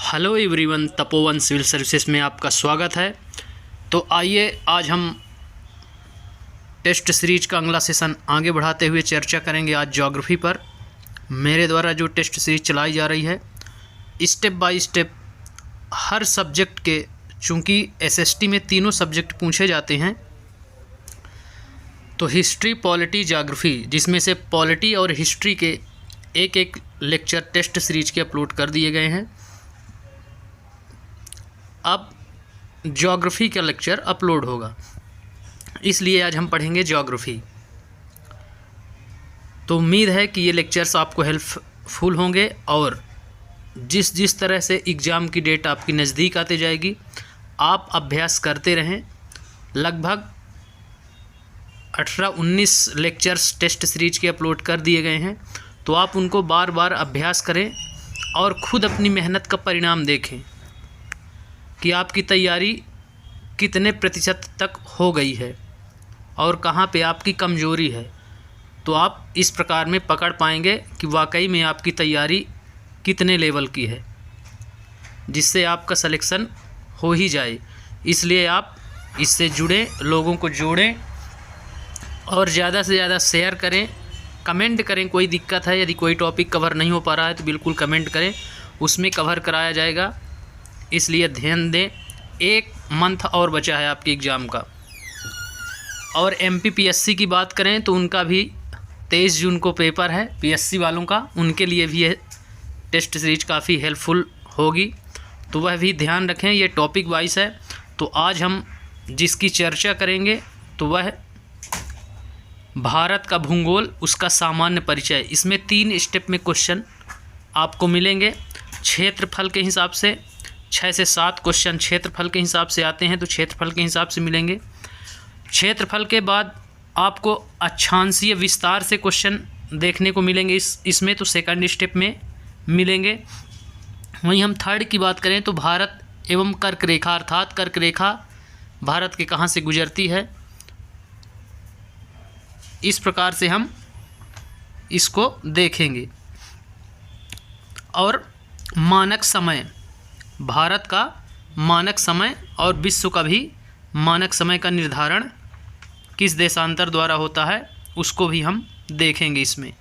Hello everyone, Tapovan civil services में आपका स्वागत है। तो आइए आज हम टेस्ट सीरीज का अगला सेशन आगे बढ़ाते हुए चर्चा करेंगे आज ज्योग्राफी पर। मेरे द्वारा जो टेस्ट सीरीज चलाई जा रही है step by step her subject के, चूँकि एसएसटी में तीनों सब्जेक्ट पूछे जाते हैं, तो हिस्ट्री, पॉलिटी, ज्योग्राफी, जिसमें से पॉलिटी और हिस्ट्री के एक एक लेक्चर टेस्ट सीरीज के अपलोड कर दिए गए हैं। अब ज्योग्राफी का लेक्चर अपलोड होगा, इसलिए आज हम पढ़ेंगे ज्योग्राफी। तो उम्मीद है कि ये लेक्चर्स आपको हेल्पफुल होंगे और जिस तरह से एग्ज़ाम की डेट आपकी नज़दीक आती जाएगी आप अभ्यास करते रहें। लगभग 18-19 लेक्चर्स टेस्ट सीरीज के अपलोड कर दिए गए हैं, तो आप उनको बार बार अभ्यास करें और ख़ुद अपनी मेहनत का परिणाम देखें कि आपकी तैयारी कितने प्रतिशत तक हो गई है और कहाँ पे आपकी कमज़ोरी है। तो आप इस प्रकार में पकड़ पाएंगे कि वाकई में आपकी तैयारी कितने लेवल की है, जिससे आपका सिलेक्शन हो ही जाए। इसलिए आप इससे जुड़ें, लोगों को जोड़ें और ज़्यादा से ज़्यादा शेयर करें, कमेंट करें। कोई दिक्कत है, यदि कोई टॉपिक कवर नहीं हो पा रहा है तो बिल्कुल कमेंट करें, उसमें कवर कराया जाएगा। इसलिए ध्यान दें, 1 मंथ और बचा है आपके एग्ज़ाम का। और एमपीपीएससी की बात करें तो उनका भी 23 जून को पेपर है, पीएससी वालों का, उनके लिए भी ये टेस्ट सीरीज काफ़ी हेल्पफुल होगी, तो वह भी ध्यान रखें। ये टॉपिक वाइज है। तो आज हम जिसकी चर्चा करेंगे तो वह भारत का भूगोल, उसका सामान्य परिचय। इसमें 3 स्टेप में क्वेश्चन आपको मिलेंगे। क्षेत्रफल के हिसाब से 6 से 7 क्वेश्चन क्षेत्रफल के हिसाब से आते हैं, तो क्षेत्रफल के हिसाब से मिलेंगे। क्षेत्रफल के बाद आपको अक्षांशीय विस्तार से क्वेश्चन देखने को मिलेंगे इसमें, तो सेकंड स्टेप में मिलेंगे। वहीं हम थर्ड की बात करें तो भारत एवं कर्क रेखा, अर्थात कर्क रेखा भारत के कहाँ से गुजरती है, इस प्रकार से हम इसको देखेंगे। और मानक समय, भारत का मानक समय और विश्व का भी मानक समय का निर्धारण किस देशांतर द्वारा होता है, उसको भी हम देखेंगे इसमें।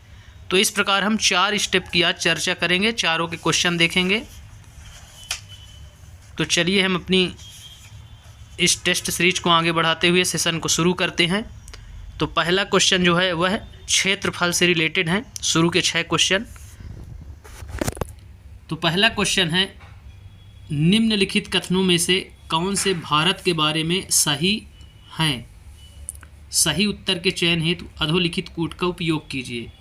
तो इस प्रकार हम 4 स्टेप की आज चर्चा करेंगे, चारों के क्वेश्चन देखेंगे। तो चलिए हम अपनी इस टेस्ट सीरीज को आगे बढ़ाते हुए सेशन को शुरू करते हैं। तो पहला क्वेश्चन जो है वह क्षेत्रफल से रिलेटेड है, शुरू के 6 क्वेश्चन। तो पहला क्वेश्चन है, निम्नलिखित कथनों में से कौन से भारत के बारे में सही हैं? सही उत्तर के चयन हेतु अधोलिखित कूट का उपयोग कीजिए।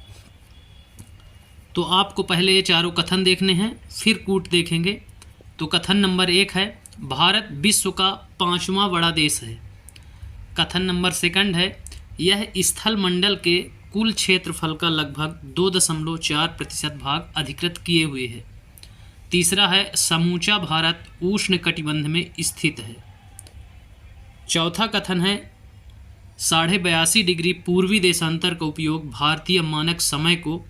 तो आपको पहले ये चारों कथन देखने हैं, फिर कूट देखेंगे। तो कथन नंबर 1 है, भारत विश्व का 5वां बड़ा देश है। कथन नंबर 2 है, यह स्थल मंडल के कुल क्षेत्रफल का लगभग 2.4% भाग अधिकृत किए हुए है। तीसरा है, समूचा भारत उष्ण कटिबंध में स्थित है। चौथा कथन है, 82.5 डिग्री पूर्वी देशांतर का उपयोग भारतीय मानक समय को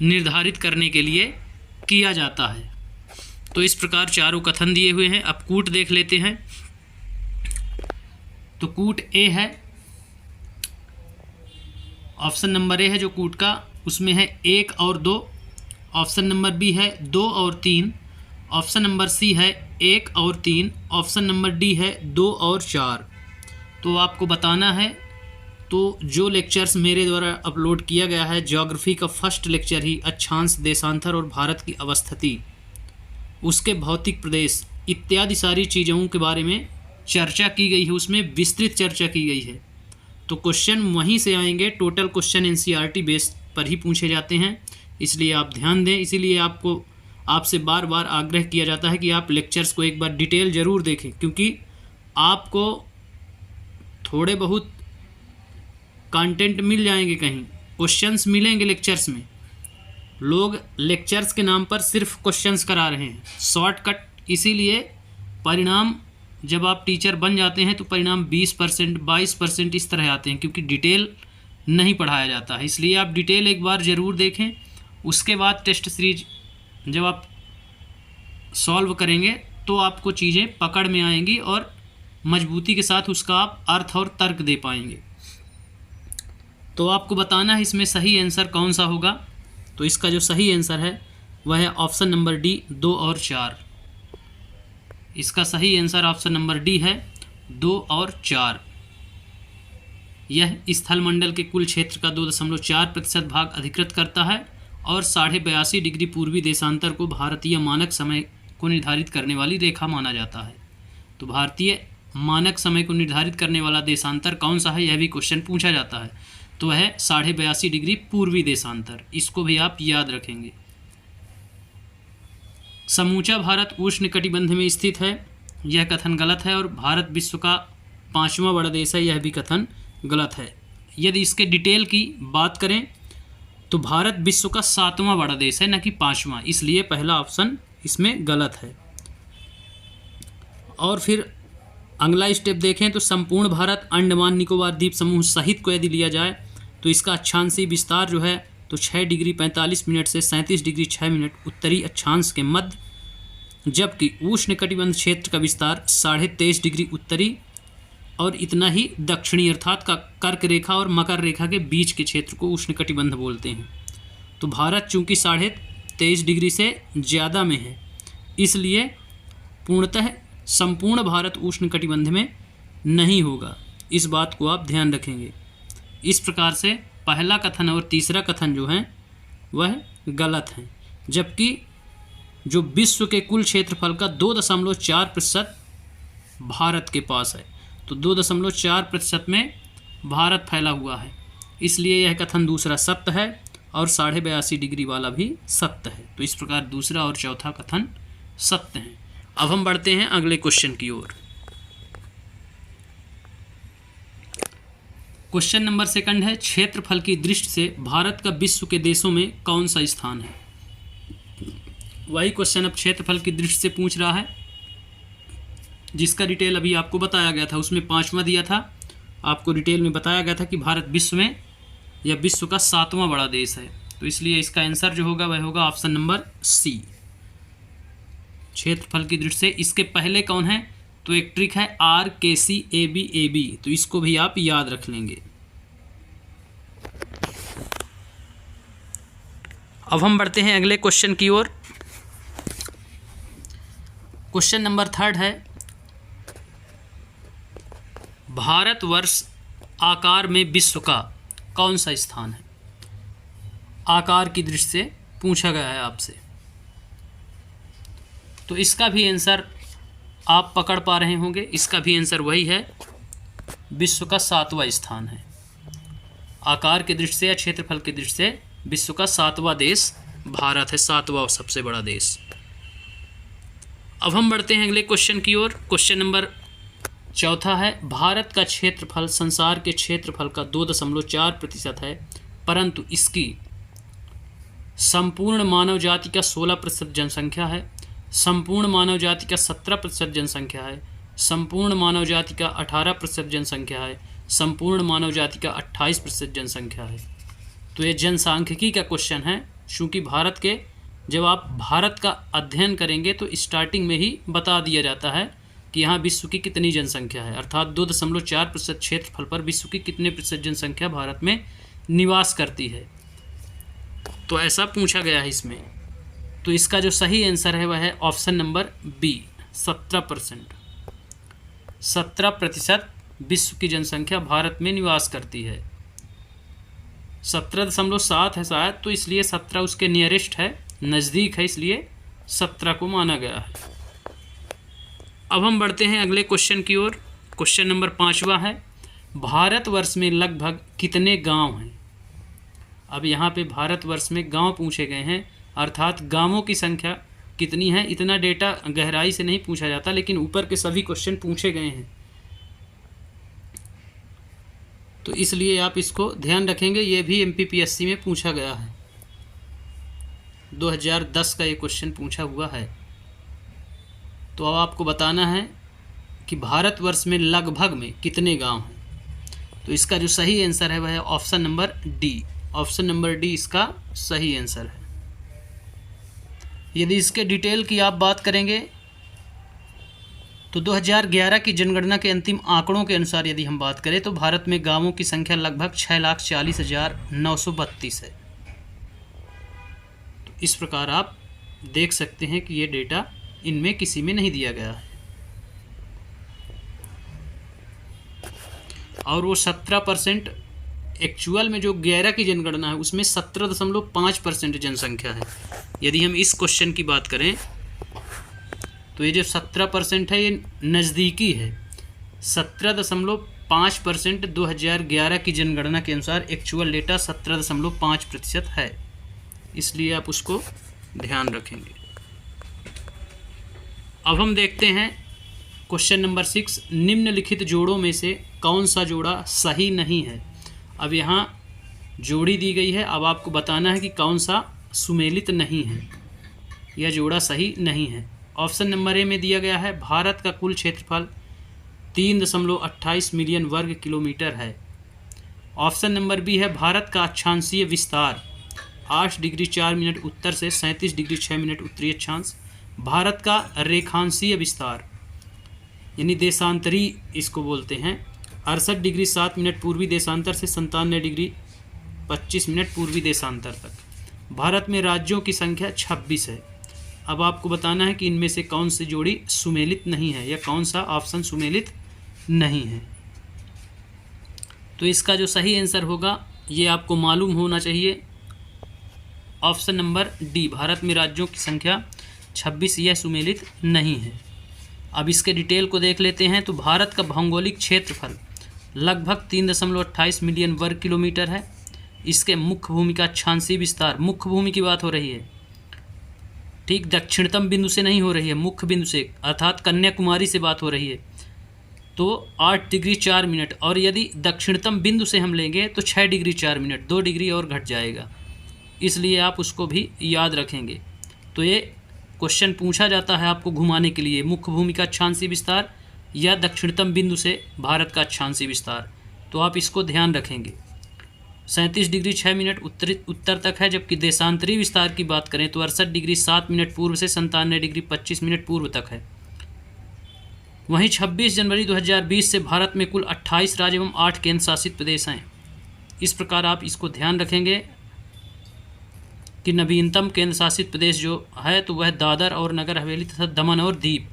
निर्धारित करने के लिए किया जाता है। तो इस प्रकार चारों कथन दिए हुए हैं। अब कूट देख लेते हैं। तो कूट ए है, ऑप्शन नंबर ए है जो कूट का, उसमें है 1 और 2। ऑप्शन नंबर बी है 2 और 3। ऑप्शन नंबर सी है 1 और 3। ऑप्शन नंबर डी है 2 और 4। तो आपको बताना है, तो जो लेक्चर्स मेरे द्वारा अपलोड किया गया है, ज्योग्राफी का फर्स्ट लेक्चर ही अक्षांश, देशांतर और भारत की अवस्थिति, उसके भौतिक प्रदेश इत्यादि सारी चीज़ों के बारे में चर्चा की गई है, उसमें विस्तृत चर्चा की गई है। तो क्वेश्चन वहीं से आएंगे। टोटल क्वेश्चन एनसीईआरटी बेस पर ही पूछे जाते हैं, इसलिए आप ध्यान दें। इसीलिए आपसे बार बार आग्रह किया जाता है कि आप लेक्चर्स को एक बार डिटेल ज़रूर देखें, क्योंकि आपको थोड़े बहुत कंटेंट मिल जाएंगे, कहीं क्वेश्चंस मिलेंगे लेक्चर्स में। लोग लेक्चर्स के नाम पर सिर्फ क्वेश्चंस करा रहे हैं, शॉर्टकट। इसीलिए परिणाम जब आप टीचर बन जाते हैं तो परिणाम 20%, 22% इस तरह आते हैं, क्योंकि डिटेल नहीं पढ़ाया जाता है। इसलिए आप डिटेल एक बार ज़रूर देखें। उसके बाद टेस्ट सीरीज जब आप सॉल्व करेंगे तो आपको चीज़ें पकड़ में आएंगी और मजबूती के साथ उसका आप अर्थ और तर्क दे पाएंगे। तो आपको बताना है इसमें सही आंसर कौन सा होगा। तो इसका जो सही आंसर है वह है ऑप्शन नंबर डी, 2 और 4। इसका सही आंसर ऑप्शन नंबर डी है 2 और 4। यह स्थलमंडल के कुल क्षेत्र का 2.4% भाग अधिकृत करता है और 82.5 डिग्री पूर्वी देशांतर को भारतीय मानक समय को निर्धारित करने वाली रेखा माना जाता है। तो भारतीय मानक समय को निर्धारित करने वाला देशांतर कौन सा है, यह भी क्वेश्चन पूछा जाता है। तो वह 82.5 डिग्री पूर्वी देशांतर, इसको भी आप याद रखेंगे। समूचा भारत उष्णकटिबंध में स्थित है, यह कथन गलत है। और भारत विश्व का 5वां बड़ा देश है, यह भी कथन गलत है। यदि इसके डिटेल की बात करें तो भारत विश्व का 7वां बड़ा देश है, न कि 5वां, इसलिए पहला ऑप्शन इसमें गलत है। और फिर अगला स्टेप देखें तो संपूर्ण भारत अंडमान निकोबार द्वीप समूह सहित को यदि लिया जाए तो इसका अक्षांशीय विस्तार जो है तो 6 डिग्री 45 मिनट से 37 डिग्री 6 मिनट उत्तरी अक्षांश के मध्य, जबकि उष्णकटिबंध क्षेत्र का विस्तार 23.5 डिग्री उत्तरी और इतना ही दक्षिणी अर्थात का कर्क रेखा और मकर रेखा के बीच के क्षेत्र को उष्णकटिबंध बोलते हैं। तो भारत चूंकि 23.5 डिग्री से ज़्यादा में है, इसलिए पूर्णतः संपूर्ण भारत उष्णकटिबंध में नहीं होगा। इस बात को आप ध्यान रखेंगे। इस प्रकार से पहला कथन और तीसरा कथन जो है वह गलत है, जबकि जो विश्व के कुल क्षेत्रफल का 2.4% भारत के पास है, तो 2.4% में भारत फैला हुआ है, इसलिए यह कथन दूसरा सत्य है और 82.5 डिग्री वाला भी सत्य है। तो इस प्रकार दूसरा और चौथा कथन सत्य हैं। अब हम बढ़ते हैं अगले क्वेश्चन की ओर। क्वेश्चन नंबर 2 है, क्षेत्रफल की दृष्टि से भारत का विश्व के देशों में कौन सा स्थान है। वही क्वेश्चन अब क्षेत्रफल की दृष्टि से पूछ रहा है, जिसका डिटेल अभी आपको बताया गया था। उसमें 5वां दिया था, आपको डिटेल में बताया गया था कि भारत विश्व में या विश्व का 7वां बड़ा देश है। तो इसलिए इसका आंसर जो होगा वह होगा ऑप्शन नंबर सी, क्षेत्रफल की दृष्टि से। इसके पहले कौन है, तो एक ट्रिक है RKCABAB, तो इसको भी आप याद रख लेंगे। अब हम बढ़ते हैं अगले क्वेश्चन की ओर। क्वेश्चन नंबर 3 है, भारतवर्ष आकार में विश्व का कौन सा स्थान है। आकार की दृष्टि से पूछा गया है आपसे, तो इसका भी आंसर आप पकड़ पा रहे होंगे। इसका भी आंसर वही है, विश्व का 7वां स्थान है। आकार की दृष्टि से या क्षेत्रफल की दृष्टि से विश्व का 7वां देश भारत है, 7वां सबसे बड़ा देश। अब हम बढ़ते हैं अगले क्वेश्चन की ओर। क्वेश्चन नंबर 4 है, भारत का क्षेत्रफल संसार के क्षेत्रफल का 2.4% है, परंतु इसकी संपूर्ण मानव जाति का 16% जनसंख्या है, संपूर्ण मानव जाति का 17% जनसंख्या है, संपूर्ण मानव जाति का 18% जनसंख्या है, संपूर्ण मानव जाति का 28% जनसंख्या है। तो ये जनसांख्यिकी का क्वेश्चन है, चूँकि भारत के जब आप भारत का अध्ययन करेंगे तो स्टार्टिंग में ही बता दिया जाता है कि यहाँ विश्व की कितनी जनसंख्या है, अर्थात 2.4% क्षेत्रफल पर विश्व की कितने प्रतिशत जनसंख्या भारत में निवास करती है। तो ऐसा पूछा गया है इसमें। तो इसका जो सही आंसर है वह है ऑप्शन नंबर बी, 17%। 17% विश्व की जनसंख्या भारत में निवास करती है। 17.7 है शायद, तो इसलिए 17 उसके नियरेस्ट है, नज़दीक है, इसलिए 17 को माना गया है। अब हम बढ़ते हैं अगले क्वेश्चन की ओर। क्वेश्चन नंबर 5वां है, भारतवर्ष में लगभग कितने गांव हैं। अब यहाँ पे भारतवर्ष में गांव पूछे गए हैं, अर्थात गांवों की संख्या कितनी है। इतना डेटा गहराई से नहीं पूछा जाता, लेकिन ऊपर के सभी क्वेश्चन पूछे गए हैं, तो इसलिए आप इसको ध्यान रखेंगे। ये भी MPPSC में पूछा गया है, 2010 का ये क्वेश्चन पूछा हुआ है। तो अब आपको बताना है कि भारतवर्ष में लगभग में कितने गांव हैं। तो इसका जो सही आंसर है वह है option number D. Option number D इसका सही आंसर है। यदि इसके डिटेल की आप बात करेंगे तो 2011 की जनगणना के अंतिम आंकड़ों के अनुसार यदि हम बात करें तो भारत में गांवों की संख्या लगभग 6,40,932 है। तो इस प्रकार आप देख सकते हैं कि ये डेटा इनमें किसी में नहीं दिया गया है। और वो 17% एक्चुअल में जो 11 की जनगणना है उसमें 17.5% जनसंख्या है। यदि हम इस क्वेश्चन की बात करें तो ये जो 17% है ये नज़दीकी है। 17.5% 2011 की जनगणना के अनुसार एक्चुअल डेटा 17.5% है, इसलिए आप उसको ध्यान रखेंगे। अब हम देखते हैं क्वेश्चन नंबर 6, निम्नलिखित जोड़ों में से कौन सा जोड़ा सही नहीं है। अब यहाँ जोड़ी दी गई है, अब आपको बताना है कि कौन सा सुमेलित नहीं है या जोड़ा सही नहीं है। ऑप्शन नंबर ए में दिया गया है भारत का कुल क्षेत्रफल 3.28 मिलियन वर्ग किलोमीटर है। ऑप्शन नंबर बी है भारत का अक्षांशीय विस्तार 8 डिग्री 4 मिनट उत्तर से 37 डिग्री 6 मिनट उत्तरी अक्षांश। भारत का रेखांशीय विस्तार यानी देशांतरी इसको बोलते हैं 68 डिग्री 7 मिनट पूर्वी देशांतर से 97 डिग्री 25 मिनट पूर्वी देशांतर तक। भारत में राज्यों की संख्या 26 है। अब आपको बताना है कि इनमें से कौन सी जोड़ी सुमेलित नहीं है या कौन सा ऑप्शन सुमेलित नहीं है। तो इसका जो सही आंसर होगा ये आपको मालूम होना चाहिए, ऑप्शन नंबर डी, भारत में राज्यों की संख्या 26, यह सुमेलित नहीं है। अब इसके डिटेल को देख लेते हैं। तो भारत का भौगोलिक क्षेत्रफल लगभग 3.28 मिलियन वर्ग किलोमीटर है। इसके मुख्य भूमि का अक्षांशीय विस्तार, मुख्य भूमि की बात हो रही है, ठीक, दक्षिणतम बिंदु से नहीं हो रही है, मुख्य बिंदु से अर्थात कन्याकुमारी से बात हो रही है। तो 8 डिग्री 4 मिनट, और यदि दक्षिणतम बिंदु से हम लेंगे तो 6 डिग्री 4 मिनट, 2 डिग्री और घट जाएगा, इसलिए आप उसको भी याद रखेंगे। तो ये क्वेश्चन पूछा जाता है आपको घुमाने के लिए, मुख्य भूमि का अक्षांशीय विस्तार या दक्षिणतम बिंदु से भारत का अक्षांशीय विस्तार, तो आप इसको ध्यान रखेंगे। 37 डिग्री 6 मिनट उत्तर तक है, जबकि देशांतरी विस्तार की बात करें तो 68 डिग्री 7 मिनट पूर्व से 97 डिग्री 25 मिनट पूर्व तक है। वहीं 26 जनवरी 2020 से भारत में कुल 28 राज्य एवं 8 केंद्र शासित प्रदेश हैं। इस प्रकार आप इसको ध्यान रखेंगे कि नवीनतम केंद्र शासित प्रदेश जो है तो वह दादर और नगर हवेली तथा दमन और दीव,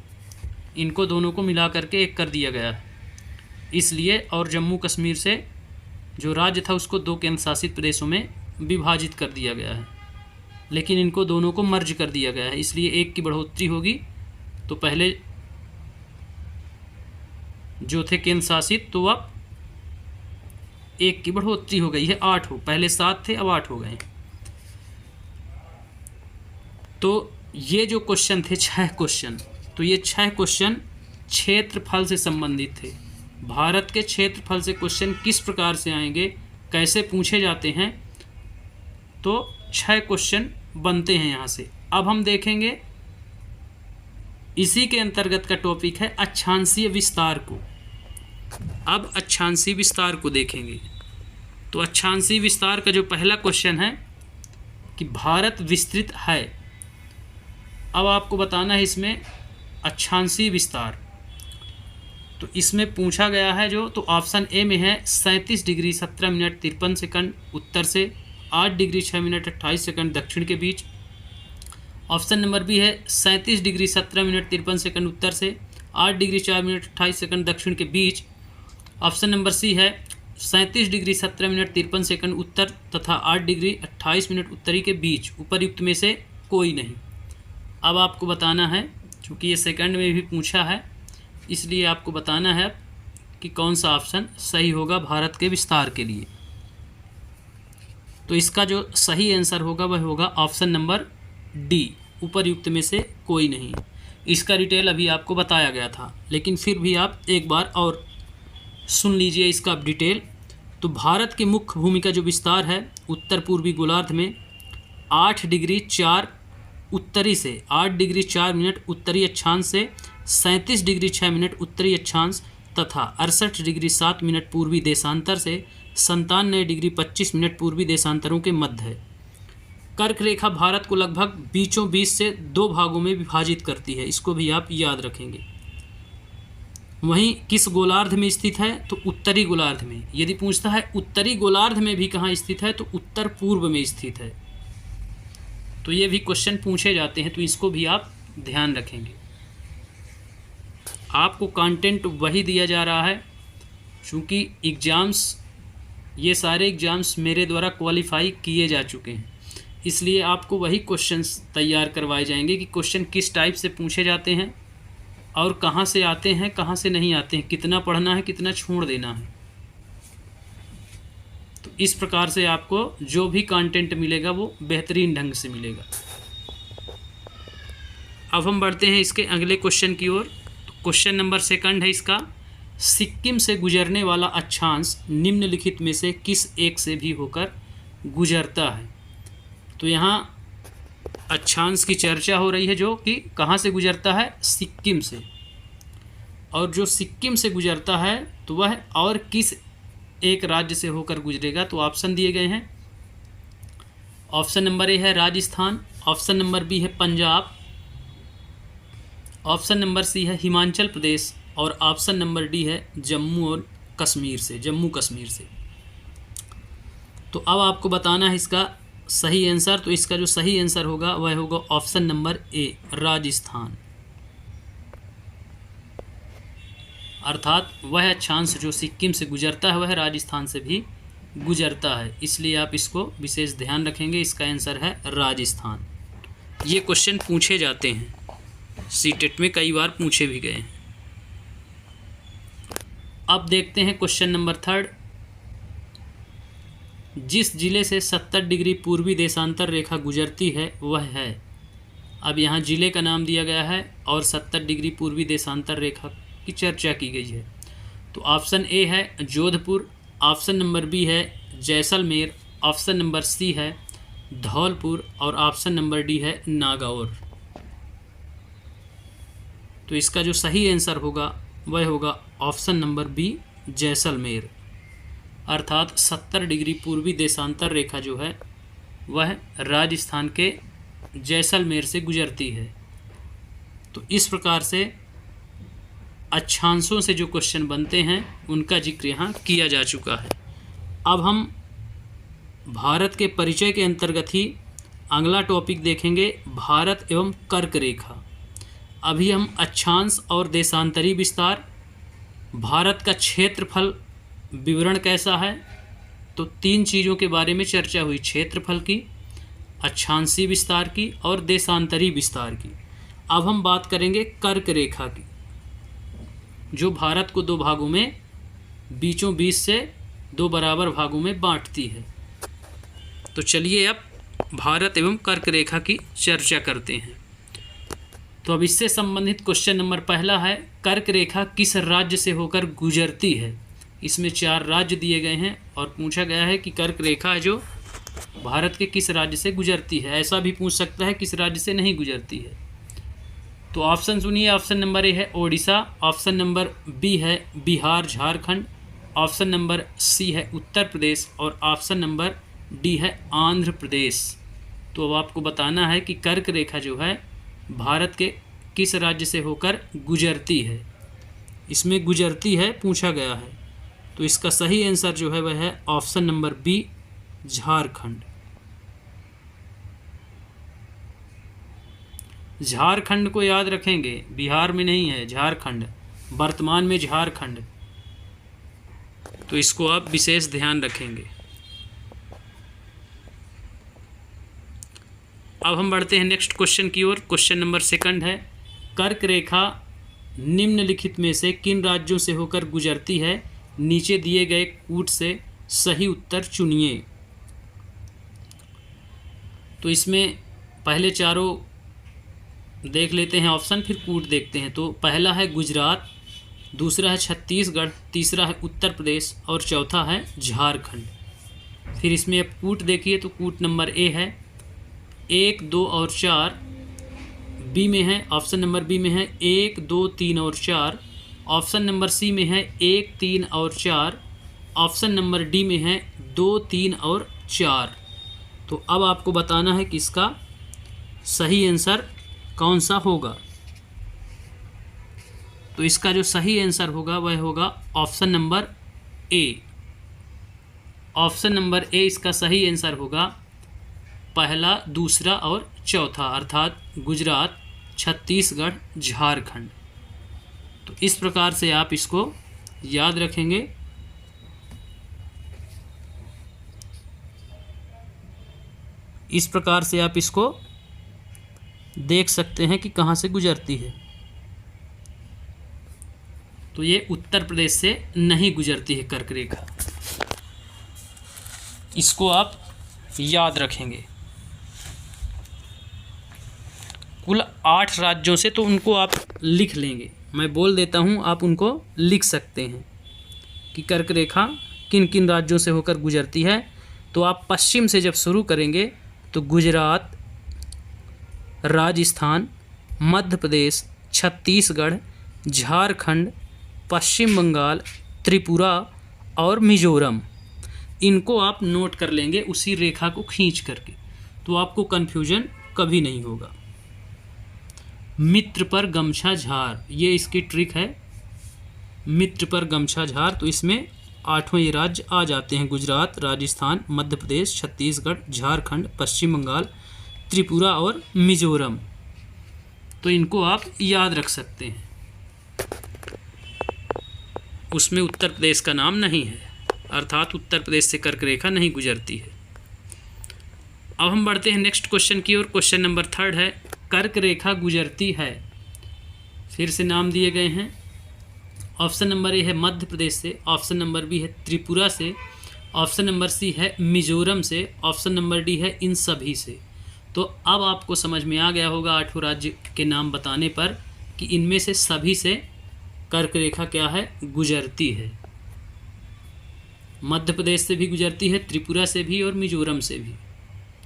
इनको दोनों को मिला करके एक कर दिया गया है इसलिए, और जम्मू कश्मीर से जो राज्य था उसको 2 केंद्र शासित प्रदेशों में विभाजित कर दिया गया है, लेकिन इनको दोनों को मर्ज कर दिया गया है, इसलिए 1 की बढ़ोतरी होगी। तो पहले जो थे केंद्र शासित तो अब 1 की बढ़ोतरी हो गई है, 8 हो, पहले 7 थे अब 8 हो गए। तो ये जो क्वेश्चन थे 6 क्वेश्चन, तो ये 6 क्वेश्चन क्षेत्रफल से संबंधित थे। भारत के क्षेत्रफल से क्वेश्चन किस प्रकार से आएंगे, कैसे पूछे जाते हैं, तो 6 क्वेश्चन बनते हैं यहाँ से। अब हम देखेंगे इसी के अंतर्गत का टॉपिक है अक्षांशीय विस्तार को। अब अक्षांशीय विस्तार को देखेंगे। तो अक्षांशीय विस्तार का जो पहला क्वेश्चन है कि भारत विस्तृत है। अब आपको बताना है इसमें अक्षांशीय विस्तार, तो इसमें पूछा गया है जो, तो ऑप्शन ए में है 37 डिग्री 17 मिनट 53 सेकंड उत्तर से 8 डिग्री 6 मिनट 28 सेकंड दक्षिण के बीच। ऑप्शन नंबर बी है 37 डिग्री 17 मिनट 53 सेकंड उत्तर से 8 डिग्री 4 मिनट 28 सेकंड दक्षिण के बीच। ऑप्शन नंबर सी है 37 डिग्री 17 मिनट 53 सेकंड उत्तर तथा 8 डिग्री 28 मिनट उत्तरी के बीच, उपर्युक्त में से कोई नहीं। अब आपको बताना है, चूँकि ये सेकंड में भी पूछा है इसलिए आपको बताना है कि कौन सा ऑप्शन सही होगा भारत के विस्तार के लिए। तो इसका जो सही आंसर होगा वह होगा ऑप्शन नंबर डी, उपर्युक्त में से कोई नहीं। इसका डिटेल अभी आपको बताया गया था, लेकिन फिर भी आप एक बार और सुन लीजिए इसका डिटेल। तो भारत के मुख्य भूमि का जो विस्तार है उत्तर पूर्वी गोलार्ध में 8 डिग्री 4 उत्तरी से 8 डिग्री 4 मिनट उत्तरी अक्षांश से 37 डिग्री 6 मिनट उत्तरी अक्षांश तथा 68 डिग्री 7 मिनट पूर्वी देशांतर से 97 डिग्री 25 मिनट पूर्वी देशांतरों के मध्य है। कर्क रेखा भारत को लगभग बीचों बीच से 2 भागों में विभाजित करती है, इसको भी आप याद रखेंगे। वहीं किस गोलार्ध में स्थित है, तो उत्तरी गोलार्ध में। यदि पूछता है उत्तरी गोलार्ध में भी कहाँ स्थित है, तो उत्तर पूर्व में स्थित है। तो ये भी क्वेश्चन पूछे जाते हैं, तो इसको भी आप ध्यान रखेंगे। आपको कंटेंट वही दिया जा रहा है, चूँकि एग्ज़ाम्स, ये सारे एग्ज़ाम्स मेरे द्वारा क्वालिफाई किए जा चुके हैं, इसलिए आपको वही क्वेश्चंस तैयार करवाए जाएंगे कि क्वेश्चन किस टाइप से पूछे जाते हैं और कहाँ से आते हैं, कहाँ से नहीं आते हैं, कितना पढ़ना है, कितना छोड़ देना है। तो इस प्रकार से आपको जो भी कंटेंट मिलेगा वो बेहतरीन ढंग से मिलेगा। अब हम बढ़ते हैं इसके अगले क्वेश्चन की ओर। तो क्वेश्चन नंबर 2 है इसका, सिक्किम से गुजरने वाला अक्षांश निम्नलिखित में से किस एक से भी होकर गुजरता है। तो यहाँ अक्षांश की चर्चा हो रही है, जो कि कहाँ से गुजरता है, सिक्किम से। और जो सिक्किम से गुजरता है तो वह और किस एक राज्य से होकर गुजरेगा। तो ऑप्शन दिए गए हैं। ऑप्शन नंबर ए है राजस्थान, ऑप्शन नंबर बी है पंजाब, ऑप्शन नंबर सी है हिमाचल प्रदेश और ऑप्शन नंबर डी है जम्मू कश्मीर से। तो अब आपको बताना है इसका सही आंसर। तो इसका जो सही आंसर होगा वह होगा ऑप्शन नंबर ए, राजस्थान। अर्थात वह अक्षांश जो सिक्किम से गुजरता है वह राजस्थान से भी गुजरता है, इसलिए आप इसको विशेष ध्यान रखेंगे। इसका आंसर है राजस्थान। ये क्वेश्चन पूछे जाते हैं, सीटेट में कई बार पूछे भी गए हैं। अब देखते हैं क्वेश्चन नंबर 3। जिस जिले से 70 डिग्री पूर्वी देशांतर रेखा गुजरती है वह है। अब यहाँ जिले का नाम दिया गया है और 70 डिग्री पूर्वी देशांतर रेखा की चर्चा की गई है। तो ऑप्शन ए है जोधपुर, ऑप्शन नंबर बी है जैसलमेर, ऑप्शन नंबर सी है धौलपुर और ऑप्शन नंबर डी है नागौर। तो इसका जो सही आंसर होगा वह होगा ऑप्शन नंबर बी, जैसलमेर। अर्थात 70 डिग्री पूर्वी देशांतर रेखा जो है वह राजस्थान के जैसलमेर से गुजरती है। तो इस प्रकार से अक्षांशों से जो क्वेश्चन बनते हैं उनका जिक्र यहाँ किया जा चुका है। अब हम भारत के परिचय के अंतर्गत ही अगला टॉपिक देखेंगे, भारत एवं कर्क रेखा। अभी हम अक्षांश और देशांतरी विस्तार, भारत का क्षेत्रफल विवरण कैसा है, तो 3 चीज़ों के बारे में चर्चा हुई, क्षेत्रफल की, अक्षांशी विस्तार की और देशांतरी विस्तार की। अब हम बात करेंगे कर्क रेखा की, जो भारत को 2 भागों में, बीचों बीच से 2 बराबर भागों में बांटती है। तो चलिए अब भारत एवं कर्क रेखा की चर्चा करते हैं। तो अब इससे संबंधित क्वेश्चन नंबर 1 है, कर्क रेखा किस राज्य से होकर गुजरती है। इसमें 4 राज्य दिए गए हैं और पूछा गया है कि कर्क रेखा जो भारत के किस राज्य से गुजरती है। ऐसा भी पूछ सकता है किस राज्य से नहीं गुजरती है। तो ऑप्शन सुनिए, ऑप्शन नंबर ए है ओडिशा, ऑप्शन नंबर बी है Bihar Jharkhand, option number C है उत्तर प्रदेश और ऑप्शन नंबर डी है आंध्र प्रदेश। तो अब आपको बताना है कि कर्क रेखा जो है भारत के किस राज्य से होकर गुजरती है। इसमें गुजरती है पूछा गया है, तो इसका सही आंसर जो है वह है option number B, Jharkhand. Jharkhand को याद रखेंगे, बिहार में नहीं है, झारखंड, वर्तमान में झारखंड। तो इसको आप विशेष ध्यान रखेंगे। अब हम बढ़ते हैं नेक्स्ट क्वेश्चन की ओर। क्वेश्चन नंबर 2 है, कर्क रेखा निम्नलिखित में से किन राज्यों से होकर गुजरती है। नीचे दिए गए कूट से सही उत्तर चुनिए। तो इसमें पहले चारों देख लेते हैं ऑप्शन, फिर कूट देखते हैं। तो पहला है गुजरात, दूसरा है छत्तीसगढ़, तीसरा है उत्तर प्रदेश और चौथा है झारखंड। फिर इसमें अब कूट देखिए, तो कूट नंबर ए है 1, 2 और 4, बी में है, ऑप्शन नंबर बी में है 1, 2, 3 और 4, ऑप्शन नंबर सी में है 1, 3 और 4, ऑप्शन नंबर डी में है 2, 3 और 4। तो अब आपको बताना है कि इसका सही आंसर कौन सा होगा। तो इसका जो सही आंसर होगा वह होगा option number A. Option number A इसका सही आंसर होगा, पहला, दूसरा और चौथा, अर्थात गुजरात, छत्तीसगढ़, झारखंड। तो इस प्रकार से आप इसको याद रखेंगे। इस प्रकार से आप इसको देख सकते हैं कि कहाँ से गुजरती है। तो ये उत्तर प्रदेश से नहीं गुजरती है कर्क रेखा, इसको आप याद रखेंगे। कुल 8 राज्यों से, तो उनको आप लिख लेंगे। मैं बोल देता हूँ, आप उनको लिख सकते हैं कि कर्क रेखा किन किन राज्यों से होकर गुजरती है। तो आप पश्चिम से जब शुरू करेंगे तो गुजरात, राजस्थान, मध्य प्रदेश, छत्तीसगढ़, झारखंड, पश्चिम बंगाल, त्रिपुरा और मिजोरम, इनको आप नोट कर लेंगे उसी रेखा को खींच करके, तो आपको कन्फ्यूजन कभी नहीं होगा। मित्र पर गमछा झार, ये इसकी ट्रिक है, मित्र पर गमछा झार। तो इसमें 8वें ये राज्य आ जाते हैं, गुजरात, राजस्थान, मध्य प्रदेश, छत्तीसगढ़, झारखंड, पश्चिम बंगाल, त्रिपुरा और मिजोरम। तो इनको आप याद रख सकते हैं। उसमें उत्तर प्रदेश का नाम नहीं है, अर्थात उत्तर प्रदेश से कर्क रेखा नहीं गुजरती है। अब हम बढ़ते हैं नेक्स्ट क्वेश्चन की ओर। क्वेश्चन नंबर 3 है, कर्क रेखा गुजरती है, फिर से नाम दिए गए हैं। ऑप्शन नंबर ए है मध्य प्रदेश से, ऑप्शन नंबर बी है त्रिपुरा से, ऑप्शन नंबर सी है मिजोरम से, ऑप्शन नंबर डी है इन सभी से। तो अब आपको समझ में आ गया होगा 8 राज्य के नाम बताने पर कि इनमें से सभी से कर्क रेखा क्या है, गुजरती है। मध्य प्रदेश से भी गुजरती है, त्रिपुरा से भी और मिजोरम से भी।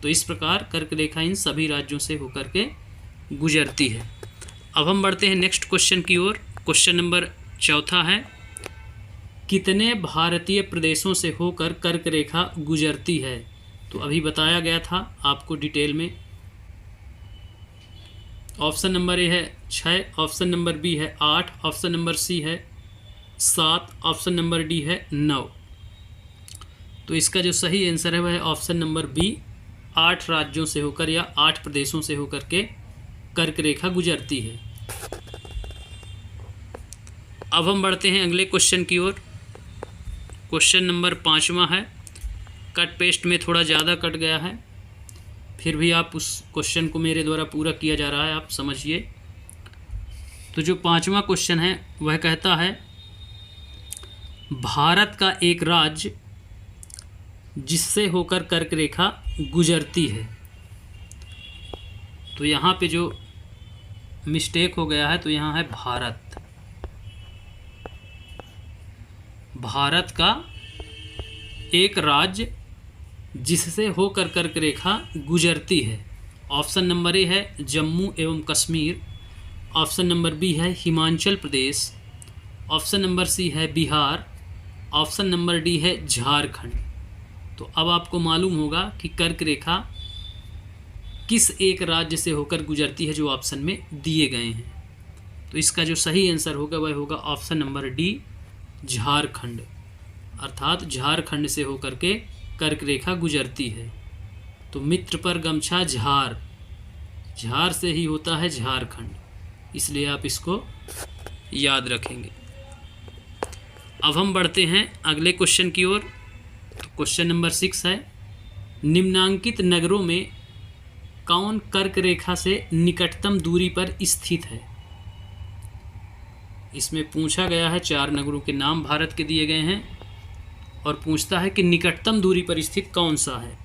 तो इस प्रकार कर्क रेखा इन सभी राज्यों से होकर के गुजरती है। अब हम बढ़ते हैं नेक्स्ट क्वेश्चन की ओर। क्वेश्चन नंबर 4 है, कितने भारतीय प्रदेशों से होकर कर्क रेखा गुजरती है। तो अभी बताया गया था आपको डिटेल में। ऑप्शन नंबर ए है 6, ऑप्शन नंबर बी है 8, ऑप्शन नंबर सी है 7, ऑप्शन नंबर डी है 9। तो इसका जो सही आंसर है वह है ऑप्शन नंबर बी, 8 राज्यों से होकर या 8 प्रदेशों से होकर के कर्क रेखा गुजरती है। अब हम बढ़ते हैं अगले क्वेश्चन की ओर। क्वेश्चन नंबर 5 है, कट पेस्ट में थोड़ा ज़्यादा कट गया है, फिर भी आप उस क्वेश्चन को मेरे द्वारा पूरा किया जा रहा है, आप समझिए। तो जो 5वां क्वेश्चन है वह कहता है, भारत का एक राज्य जिससे होकर कर्क रेखा गुजरती है। तो यहाँ पे जो मिस्टेक हो गया है, तो यहाँ है भारत। भारत का एक राज्य जिससे होकर कर्क रेखा गुजरती है। ऑप्शन नंबर ए है जम्मू एवं कश्मीर, ऑप्शन नंबर बी है Himachal Pradesh, option number C है बिहार, ऑप्शन नंबर डी है झारखंड। तो अब आपको मालूम होगा कि कर्क रेखा किस एक राज्य से होकर गुजरती है जो ऑप्शन में दिए गए हैं। तो इसका जो सही आंसर होगा वह होगा ऑप्शन नंबर डी, झारखंड। अर्थात झारखंड से होकर के कर्क रेखा गुजरती है। तो मित्र पर गमछा झार, झार से ही होता है झारखंड, इसलिए आप इसको याद रखेंगे। अब हम बढ़ते हैं अगले क्वेश्चन की ओर। तो क्वेश्चन नंबर 6 है, निम्नांकित नगरों में कौन कर्क रेखा से निकटतम दूरी पर स्थित है। इसमें पूछा गया है 4 नगरों के नाम भारत के दिए गए हैं और पूछता है कि निकटतम दूरी पर स्थित कौन सा है।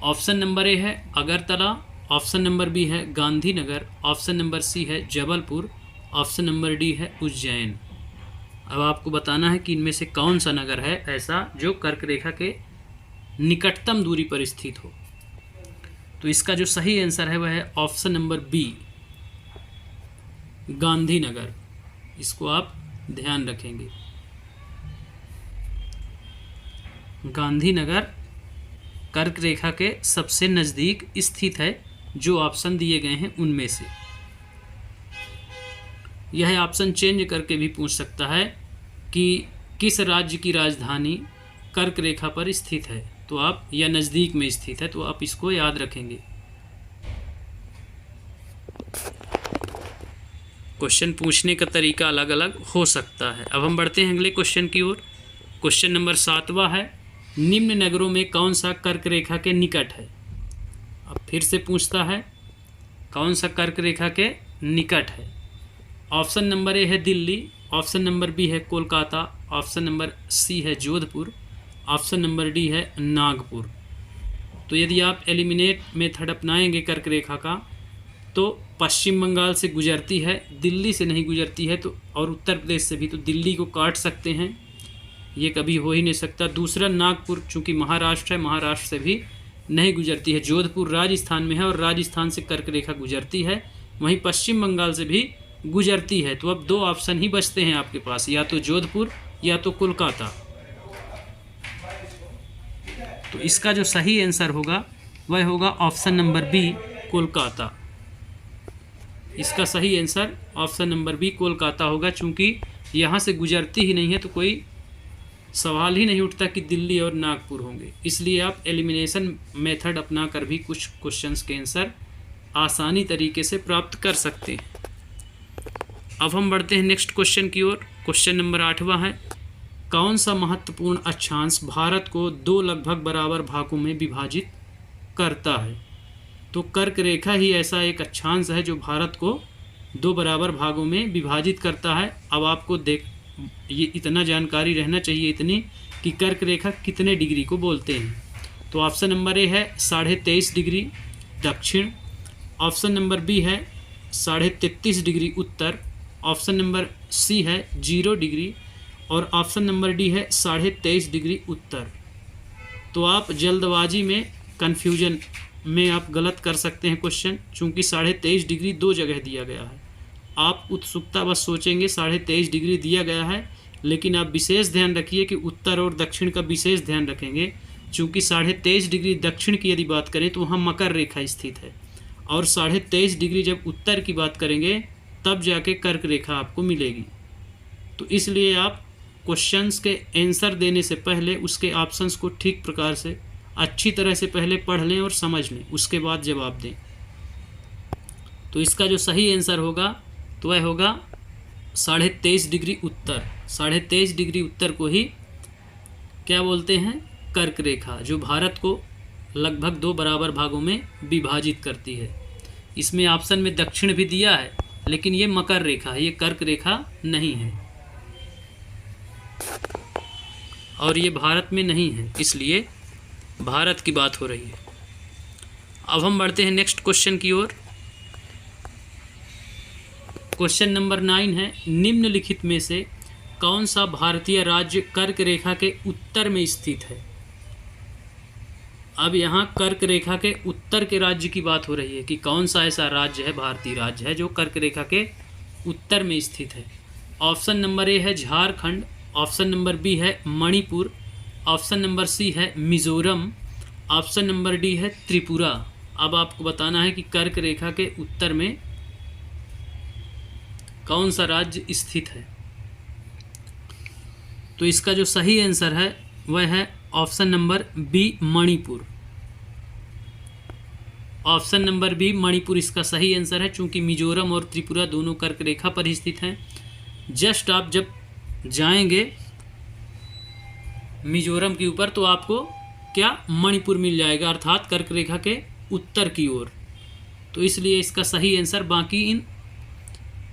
ऑप्शन नंबर ए है अगरतला, ऑप्शन नंबर बी है गांधीनगर, ऑप्शन नंबर सी है जबलपुर, ऑप्शन नंबर डी है उज्जैन। अब आपको बताना है कि इनमें से कौन सा नगर है ऐसा जो कर्क रेखा के निकटतम दूरी पर स्थित हो। तो इसका जो सही आंसर है वह है ऑप्शन नंबर बी, गांधीनगर। इसको आप ध्यान रखेंगे। गांधीनगर कर्क रेखा के सबसे नज़दीक स्थित है, जो ऑप्शन दिए गए हैं उनमें से। यह ऑप्शन चेंज करके भी पूछ सकता है कि किस राज्य की राजधानी कर्क रेखा पर स्थित है, तो आप या नज़दीक में स्थित है, तो आप इसको याद रखेंगे। क्वेश्चन पूछने का तरीका अलग अलग हो सकता है। अब हम बढ़ते हैं अगले क्वेश्चन की ओर। क्वेश्चन नंबर 7वां है, निम्न नगरों में कौन सा कर्क रेखा के निकट है। अब फिर से पूछता है कौन सा कर्क रेखा के निकट है। ऑप्शन नंबर ए है दिल्ली, ऑप्शन नंबर बी है कोलकाता, ऑप्शन नंबर सी है जोधपुर, ऑप्शन नंबर डी है नागपुर। तो यदि आप एलिमिनेट मेथड अपनाएंगे कर्क रेखा का, तो पश्चिम बंगाल से गुजरती है, दिल्ली से नहीं गुजरती है, तो और उत्तर प्रदेश से भी, तो दिल्ली को काट सकते हैं, ये कभी हो ही नहीं सकता। दूसरा नागपुर, चूँकि महाराष्ट्र है, महाराष्ट्र से भी नहीं गुजरती है। जोधपुर राजस्थान में है और राजस्थान से कर्क रेखा गुजरती है, वहीं पश्चिम बंगाल से भी गुजरती है। तो अब 2 ऑप्शन ही बचते हैं आपके पास, या तो जोधपुर या तो कोलकाता। तो इसका जो सही आंसर होगा वह होगा ऑप्शन नंबर बी कोलकाता। इसका सही answer option number B Kolkata होगा, क्योंकि यहाँ से गुजरती ही नहीं है, तो कोई सवाल ही नहीं उठता कि दिल्ली और नागपुर होंगे। इसलिए आप एलिमिनेशन मेथड अपना कर भी कुछ क्वेश्चंस के आंसर आसानी तरीके से प्राप्त कर सकते हैं। अब हम बढ़ते हैं नेक्स्ट क्वेश्चन की ओर। क्वेश्चन नंबर 8वां है, कौन सा महत्वपूर्ण अक्षांश भारत को 2 लगभग बराबर भागों में विभाजित करता है। तो कर्क रेखा ही ऐसा एक अक्षांश है जो भारत को 2 बराबर भागों में विभाजित करता है। अब आपको ये इतना जानकारी रहना चाहिए इतनी कि कर्क रेखा कितने डिग्री को बोलते हैं। तो ऑप्शन नंबर ए है 23.5 डिग्री दक्षिण, ऑप्शन नंबर बी है 33.5 डिग्री उत्तर, ऑप्शन नंबर सी है 0 डिग्री और ऑप्शन नंबर डी है 23.5 डिग्री उत्तर। तो आप जल्दबाजी में कन्फ्यूजन में आप गलत कर सकते हैं क्वेश्चन, चूँकि 23.5 डिग्री 2 जगह दिया गया है। आप उत्सुकता बस सोचेंगे 23.5 डिग्री दिया गया है, लेकिन आप विशेष ध्यान रखिए कि उत्तर और दक्षिण का विशेष ध्यान रखेंगे, चूँकि 23.5 डिग्री दक्षिण की यदि बात करें तो वहाँ मकर रेखा स्थित है, और 23.5 डिग्री जब उत्तर की बात करेंगे तब जाके कर्क रेखा आपको मिलेगी। तो इसलिए आप क्वेश्चंस के आंसर देने से पहले उसके ऑप्शंस को ठीक प्रकार से अच्छी तरह से पहले पढ़ लें और समझ लें, उसके बाद जवाब दें। तो इसका जो सही आंसर होगा तो वह होगा 23.5 डिग्री उत्तर। 23.5 डिग्री उत्तर को ही क्या बोलते हैं, कर्क रेखा, जो भारत को लगभग 2 बराबर भागों में विभाजित करती है। इसमें ऑप्शन में दक्षिण भी दिया है, लेकिन ये मकर रेखा है, ये कर्क रेखा नहीं है और ये भारत में नहीं है, इसलिए भारत की बात हो रही है। अब हम बढ़ते हैं नेक्स्ट क्वेश्चन की ओर। क्वेश्चन नंबर 9 है, निम्नलिखित में से कौन सा भारतीय राज्य कर्क रेखा के उत्तर में स्थित है। अब यहाँ कर्क रेखा के उत्तर के राज्य की बात हो रही है कि कौन सा ऐसा राज्य है, भारतीय राज्य है जो कर्क रेखा के उत्तर में स्थित है। ऑप्शन नंबर ए है झारखंड, ऑप्शन नंबर बी है मणिपुर, ऑप्शन नंबर सी है मिजोरम, ऑप्शन नंबर डी है त्रिपुरा। अब आपको बताना है कि कर्क रेखा के उत्तर में कौन सा राज्य स्थित है। तो इसका जो सही आंसर है वह है option number B Manipur. Option number B Manipur इसका सही आंसर है, चूंकि मिजोरम और त्रिपुरा दोनों कर्क रेखा पर ही स्थित हैं। जस्ट आप जब जाएंगे मिजोरम के ऊपर तो आपको क्या मणिपुर मिल जाएगा, अर्थात कर्क रेखा के उत्तर की ओर। तो इसलिए इसका सही आंसर, बाकी इन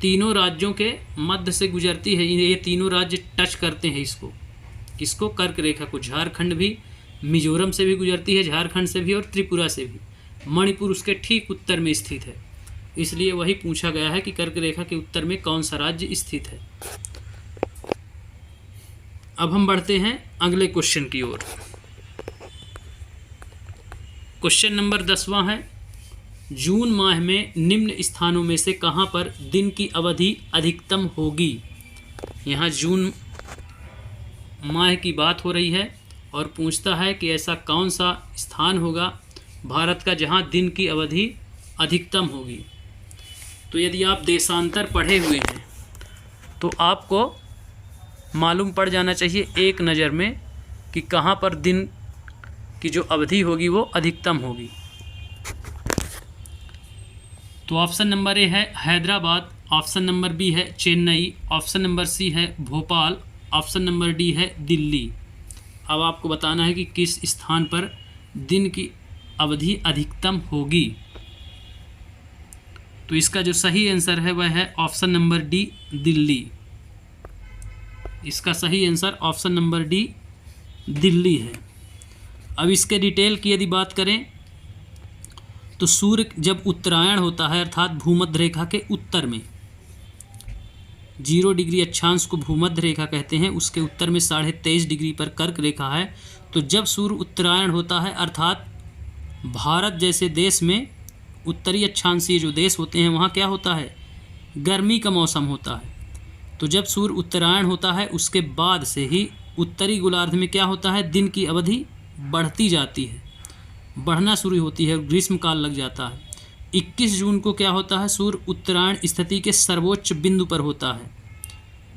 तीनों राज्यों के मध्य से गुजरती है, ये तीनों राज्य टच करते हैं इसको कर्क रेखा को। झारखंड भी मिजोरम से भी गुजरती है, झारखंड से भी और त्रिपुरा से भी। मणिपुर उसके ठीक उत्तर में स्थित है, इसलिए वही पूछा गया है कि कर्क रेखा के उत्तर में कौन सा राज्य स्थित है। अब हम बढ़ते हैं अगले क्वेश्चन की ओर। क्वेश्चन नंबर 10वां है, जून माह में निम्न स्थानों में से कहां पर दिन की अवधि अधिकतम होगी। यहाँ जून माह की बात हो रही है, और पूछता है कि ऐसा कौन सा स्थान होगा भारत का जहाँ दिन की अवधि अधिकतम होगी। तो यदि आप देशांतर पढ़े हुए हैं तो आपको मालूम पड़ जाना चाहिए एक नज़र में कि कहाँ पर दिन की जो अवधि होगी वो अधिकतम होगी। तो ऑप्शन नंबर ए है हैदराबाद, ऑप्शन नंबर बी है चेन्नई, ऑप्शन नंबर सी है भोपाल, ऑप्शन नंबर डी है दिल्ली। अब आपको बताना है कि किस स्थान पर दिन की अवधि अधिकतम होगी। तो इसका जो सही आंसर है वह है ऑप्शन नंबर डी दिल्ली। इसका सही answer option number D Delhi है। अब इसके डिटेल की यदि बात करें तो सूर्य जब उत्तरायण होता है अर्थात भूमध्य रेखा के उत्तर में, 0 डिग्री अक्षांश को भूमध्य रेखा कहते हैं, उसके उत्तर में 23.5 डिग्री पर कर्क रेखा है। तो जब सूर्य उत्तरायण होता है अर्थात भारत जैसे देश में उत्तरी अक्षांशीय जो देश होते हैं वहाँ क्या होता है, गर्मी का मौसम होता है। तो जब सूर्य उत्तरायण होता है उसके बाद से ही उत्तरी गोलार्ध में क्या होता है, दिन की अवधि बढ़ती जाती है, बढ़ना शुरू होती है, ग्रीष्म काल लग जाता है। 21 जून को क्या होता है, सूर्य उत्तरायण स्थिति के सर्वोच्च बिंदु पर होता है।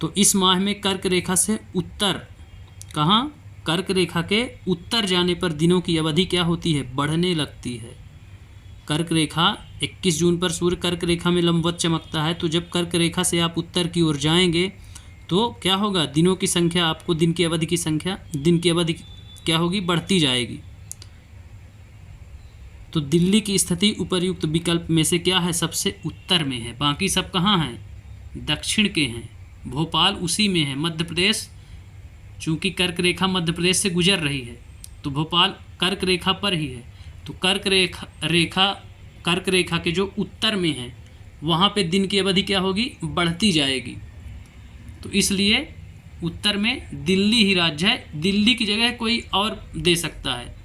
तो इस माह में कर्क रेखा से उत्तर, कहाँ, कर्क रेखा के उत्तर जाने पर दिनों की अवधि क्या होती है, बढ़ने लगती है। कर्क रेखा 21 जून पर सूर्य कर्क रेखा में लंबवत चमकता है। तो जब कर्क रेखा से आप उत्तर की ओर जाएंगे तो क्या होगा, दिनों की संख्या, आपको दिन की अवधि की संख्या, दिन की अवधि क्या होगी, बढ़ती जाएगी। तो दिल्ली की स्थिति उपर्युक्त विकल्प में से क्या है, सबसे उत्तर में है। बाकी सब कहाँ हैं, दक्षिण के हैं। भोपाल उसी में है, मध्य प्रदेश, चूँकि कर्क रेखा मध्य प्रदेश से गुजर रही है तो भोपाल कर्क रेखा पर ही है। तो कर्क रेखा के जो उत्तर में है वहाँ पे दिन की अवधि क्या होगी, बढ़ती जाएगी। तो इसलिए उत्तर में दिल्ली ही राज्य है। दिल्ली की जगह कोई और दे सकता है,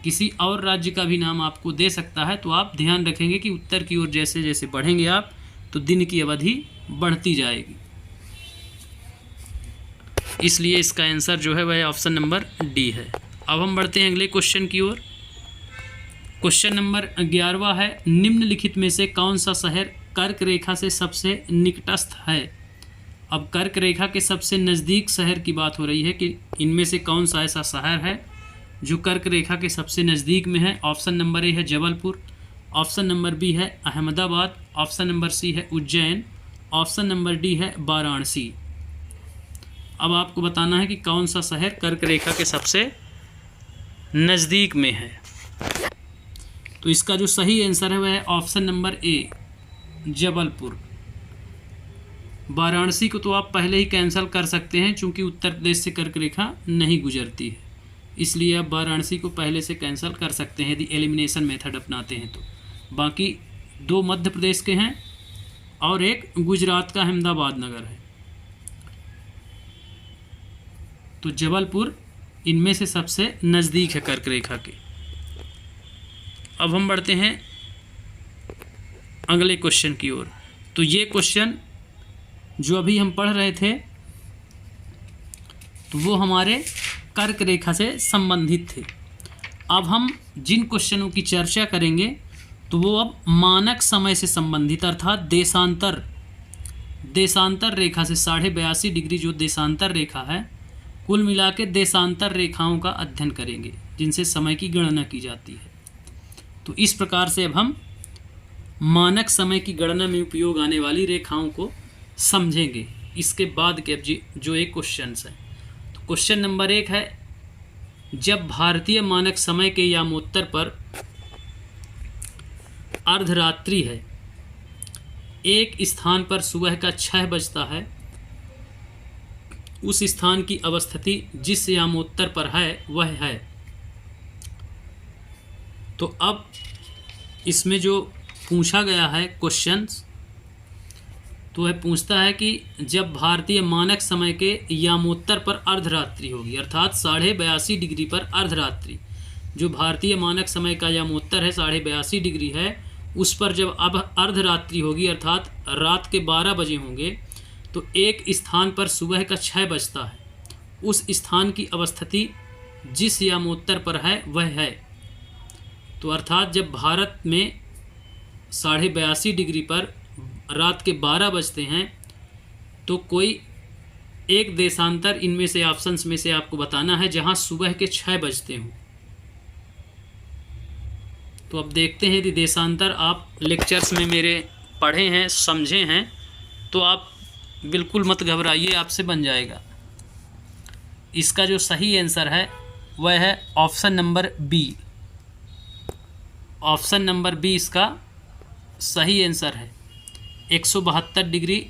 किसी और राज्य का भी नाम आपको दे सकता है। तो आप ध्यान रखेंगे कि उत्तर की ओर जैसे जैसे बढ़ेंगे आप तो दिन की अवधि बढ़ती जाएगी। इसलिए इसका आंसर जो है वह ऑप्शन नंबर डी है। अब हम बढ़ते हैं अगले क्वेश्चन की ओर। क्वेश्चन नंबर 11वां है, निम्नलिखित में से कौन सा शहर कर्क रेखा से सबसे निकटस्थ है। अब कर्क रेखा के सबसे नज़दीक शहर की बात हो रही है कि इनमें से कौन सा ऐसा शहर है जो कर्क रेखा के सबसे नज़दीक में है। ऑप्शन नंबर ए है जबलपुर, ऑप्शन नंबर बी है अहमदाबाद, ऑप्शन नंबर सी है उज्जैन, ऑप्शन नंबर डी है वाराणसी। अब आपको बताना है कि कौन सा शहर कर्क रेखा के सबसे नज़दीक में है। तो इसका जो सही आंसर है वह है option number A Jabalpur. Varanasi को तो आप पहले ही कैंसिल कर सकते हैं चूँकि उत्तर प्रदेश से कर्क रेखा नहीं गुजरती है, इसलिए आप वाराणसी को पहले से कैंसिल कर सकते हैं यदि एलिमिनेशन मेथड अपनाते हैं तो। बाकी 2 मध्य प्रदेश के हैं और एक गुजरात का अहमदाबाद नगर है। तो जबलपुर इनमें से सबसे नज़दीक है कर्क रेखा के। अब हम बढ़ते हैं अगले क्वेश्चन की ओर। तो ये क्वेश्चन जो अभी हम पढ़ रहे थे तो वो हमारे कर्क रेखा से संबंधित थे। अब हम जिन क्वेश्चनों की चर्चा करेंगे तो वो अब मानक समय से संबंधित अर्थात देशांतर रेखा से 82.5 डिग्री जो देशांतर रेखा है, कुल मिला के देशांतर रेखाओं का अध्ययन करेंगे जिनसे समय की गणना की जाती है। तो इस प्रकार से अब हम मानक समय की गणना में उपयोग आने वाली रेखाओं को समझेंगे। इसके बाद के अब जो एक क्वेश्चन है, तो क्वेश्चन नंबर 1 है, जब भारतीय मानक समय के यामोत्तर पर अर्धरात्रि है, एक स्थान पर सुबह का 6 बजता है, उस स्थान की अवस्थिति जिस यामोत्तर पर है वह है। तो अब इसमें जो पूछा गया है क्वेश्चंस, तो वह पूछता है कि जब भारतीय मानक समय के यामोत्तर पर अर्धरात्रि होगी अर्थात 82.5 डिग्री पर अर्धरात्रि, जो भारतीय मानक समय का यामोत्तर है 82.5 डिग्री है, उस पर जब अब अर्धरात्रि होगी अर्थात रात के 12 बजे होंगे, तो एक स्थान पर सुबह का 6 बजता है, उस स्थान की अवस्थिति जिस यामोत्तर पर है वह है। तो अर्थात जब भारत में 82.5 डिग्री पर रात के 12 बजते हैं तो कोई एक देशांतर इनमें से ऑप्शंस में से आपको बताना है जहां सुबह के 6 बजते हों। तो अब देखते हैं यदि देशांतर आप लेक्चर्स में मेरे पढ़े हैं, समझे हैं, तो आप बिल्कुल मत घबराइए, आपसे बन जाएगा। इसका जो सही आंसर है वह है option number B. Option number B इसका सही आंसर है। 172 डिग्री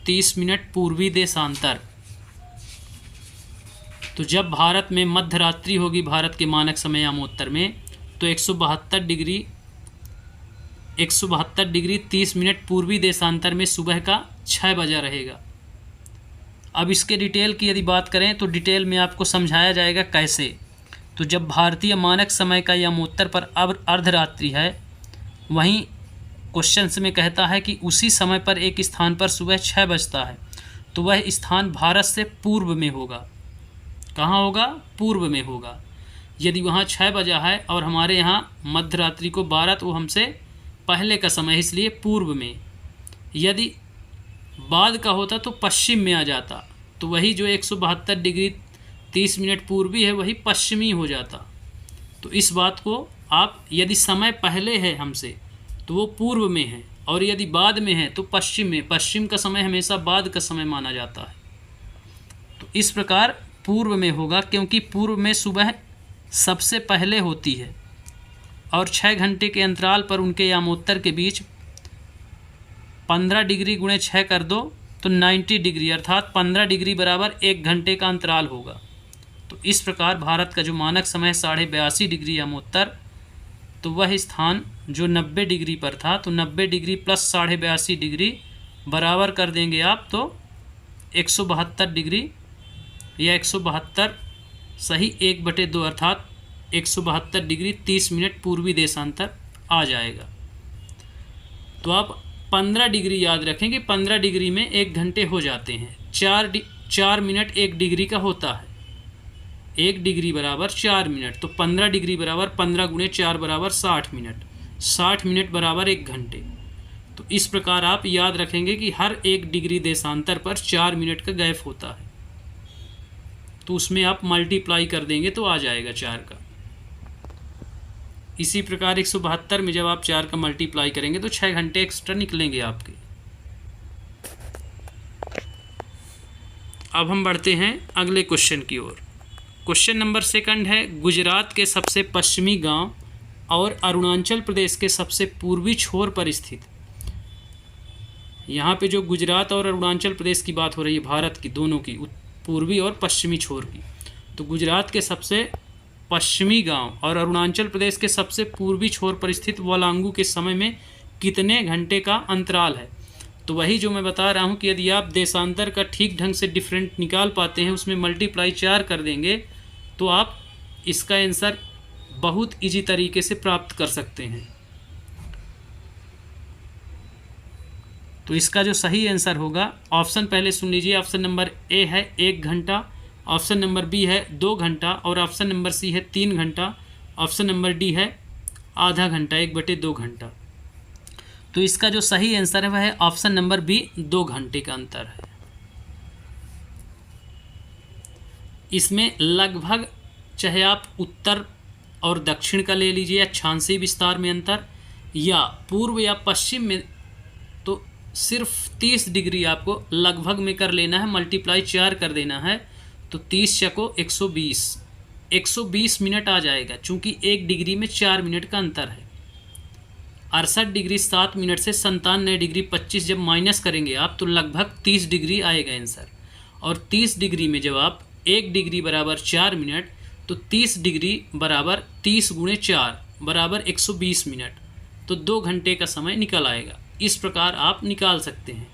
30 मिनट पूर्वी देशांतर। तो जब भारत में मध्य रात्रि होगी भारत के मानक समय यामोत्तर में, तो 172 डिग्री 30 मिनट पूर्वी देशांतर में सुबह का 6 बजा रहेगा। अब इसके डिटेल की यदि बात करें तो डिटेल में आपको समझाया जाएगा कैसे। तो जब भारतीय मानक समय का यामोत्तर पर अब अर्धरात्रि है, वहीं क्वेश्चंस में कहता है कि उसी समय पर एक स्थान पर सुबह 6 बजता है, तो वह स्थान भारत से पूर्व में होगा। कहाँ होगा? पूर्व में होगा। यदि वहाँ 6 बजा है और हमारे यहाँ मध्य रात्रि को 12, तो हमसे पहले का समय, इसलिए पूर्व में। यदि बाद का होता तो पश्चिम में आ जाता, तो वही जो 172 डिग्री 30 मिनट पूर्वी है वही पश्चिमी हो जाता। तो इस बात को आप, यदि समय पहले है हमसे तो वो पूर्व में है, और यदि बाद में है तो पश्चिम में। पश्चिम का समय हमेशा बाद का समय माना जाता है। तो इस प्रकार पूर्व में होगा, क्योंकि पूर्व में सुबह सबसे पहले होती है और 6 घंटे के अंतराल पर उनके यामोत्तर के बीच 15 डिग्री गुणे 6 कर दो तो 90 डिग्री, अर्थात 15 डिग्री बराबर 1 घंटे का अंतराल होगा। तो इस प्रकार भारत का जो मानक समय 82.5 डिग्री यामोत्तर, तो वह स्थान जो 90 डिग्री पर था, तो 90 डिग्री प्लस 82.5 डिग्री बराबर कर देंगे आप, तो 172 डिग्री या 172 सही 1/2, अर्थात 172 डिग्री 30 मिनट पूर्वी देशांतर आ जाएगा। तो आप 15 डिग्री याद रखें कि 15 डिग्री में 1 घंटे हो जाते हैं। 4 मिनट 1 डिग्री का होता है। 1 डिग्री बराबर 4 मिनट, तो 15 डिग्री बराबर 15 गुणे 4 बराबर 60 मिनट। 60 मिनट बराबर 1 घंटे। तो इस प्रकार आप याद रखेंगे कि हर 1 डिग्री देशांतर पर 4 मिनट का गैप होता है। तो उसमें आप मल्टीप्लाई कर देंगे तो आ जाएगा 4 का। इसी प्रकार 172 में जब आप 4 का मल्टीप्लाई करेंगे तो 6 घंटे एक्स्ट्रा निकलेंगे आपके। अब हम बढ़ते हैं अगले क्वेश्चन की ओर। क्वेश्चन नंबर 2 है, गुजरात के सबसे पश्चिमी गांव और अरुणाचल प्रदेश के सबसे पूर्वी छोर पर स्थित। यहाँ पे जो गुजरात और अरुणाचल प्रदेश की बात हो रही है, भारत की दोनों की, पूर्वी और पश्चिमी छोर की। तो गुजरात के सबसे पश्चिमी गांव और अरुणाचल प्रदेश के सबसे पूर्वी छोर पर स्थित वलांगू के समय में कितने घंटे का अंतराल है। तो वही जो मैं बता रहा हूँ कि यदि आप देशांतर का ठीक ढंग से डिफरेंट निकाल पाते हैं, उसमें मल्टीप्लाई 4 कर देंगे, तो आप इसका आंसर बहुत इजी तरीके से प्राप्त कर सकते हैं। तो इसका जो सही आंसर होगा, ऑप्शन पहले सुन लीजिए। ऑप्शन नंबर ए है 1 घंटा, ऑप्शन नंबर बी है 2 घंटा, और ऑप्शन नंबर सी है 3 घंटा, ऑप्शन नंबर डी है आधा घंटा, 1/2 घंटा। तो इसका जो सही आंसर है वह है ऑप्शन नंबर बी, 2 घंटे का अंतर है। इसमें लगभग, चाहे आप उत्तर और दक्षिण का ले लीजिए, अक्षांशीय विस्तार में अंतर, या पूर्व या पश्चिम में, तो सिर्फ 30 डिग्री आपको लगभग में कर लेना है, मल्टीप्लाई 4 कर देना है। तो 30 चको 120 मिनट आ जाएगा, चूंकि 1 डिग्री में 4 मिनट का अंतर है। 68 डिग्री 7 मिनट से 97 डिग्री 25 जब माइनस करेंगे आप, तो लगभग 30 डिग्री आएगा आंसर। और 30 डिग्री में जब आप 1 डिग्री बराबर 4 मिनट, तो 30 डिग्री बराबर 30 गुणे 4 बराबर 120 मिनट, तो 2 घंटे का समय निकल आएगा। इस प्रकार आप निकाल सकते हैं।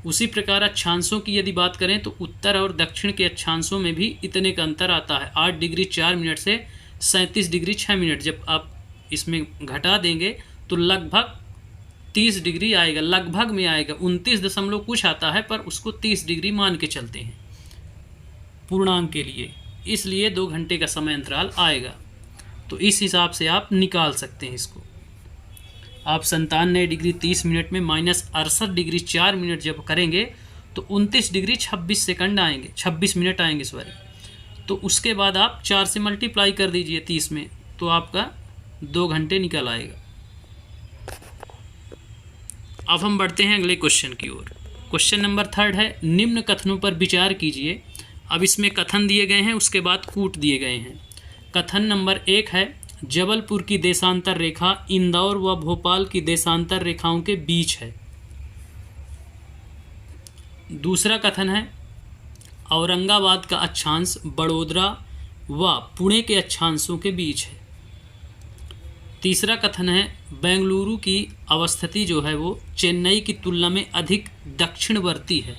उसी प्रकार अक्षांशों की यदि बात करें तो उत्तर और दक्षिण के अक्षांशों में भी इतने का अंतर आता है। 8 डिग्री 4 मिनट से 37 डिग्री 6 मिनट जब आप इसमें घटा देंगे तो लगभग 30 डिग्री आएगा, लगभग में आएगा। 29 दशमलव कुछ आता है, पर उसको 30 डिग्री मान के चलते हैं पूर्णांक के लिए। इसलिए 2 घंटे का समय अंतराल आएगा। तो इस हिसाब से आप निकाल सकते हैं इसको। आप 97 डिग्री 30 मिनट में माइनस 68 डिग्री 4 मिनट जब करेंगे तो 29 डिग्री 26 सेकंड आएंगे, 26 मिनट आएंगे सॉरी। तो उसके बाद आप 4 से मल्टीप्लाई कर दीजिए 30 में, तो आपका 2 घंटे निकल आएगा। अब हम बढ़ते हैं अगले क्वेश्चन की ओर। क्वेश्चन नंबर 3 है, निम्न कथनों पर विचार कीजिए। अब इसमें कथन दिए गए हैं, उसके बाद कूट दिए गए हैं। कथन नंबर 1 है, जबलपुर की देशांतर रेखा इंदौर व भोपाल की देशांतर रेखाओं के बीच है। दूसरा कथन है, औरंगाबाद का अक्षांश बड़ोदरा व पुणे के अक्षांशों के बीच है। तीसरा कथन है, बेंगलुरु की अवस्थिति जो है वो चेन्नई की तुलना में अधिक दक्षिणवर्ती है।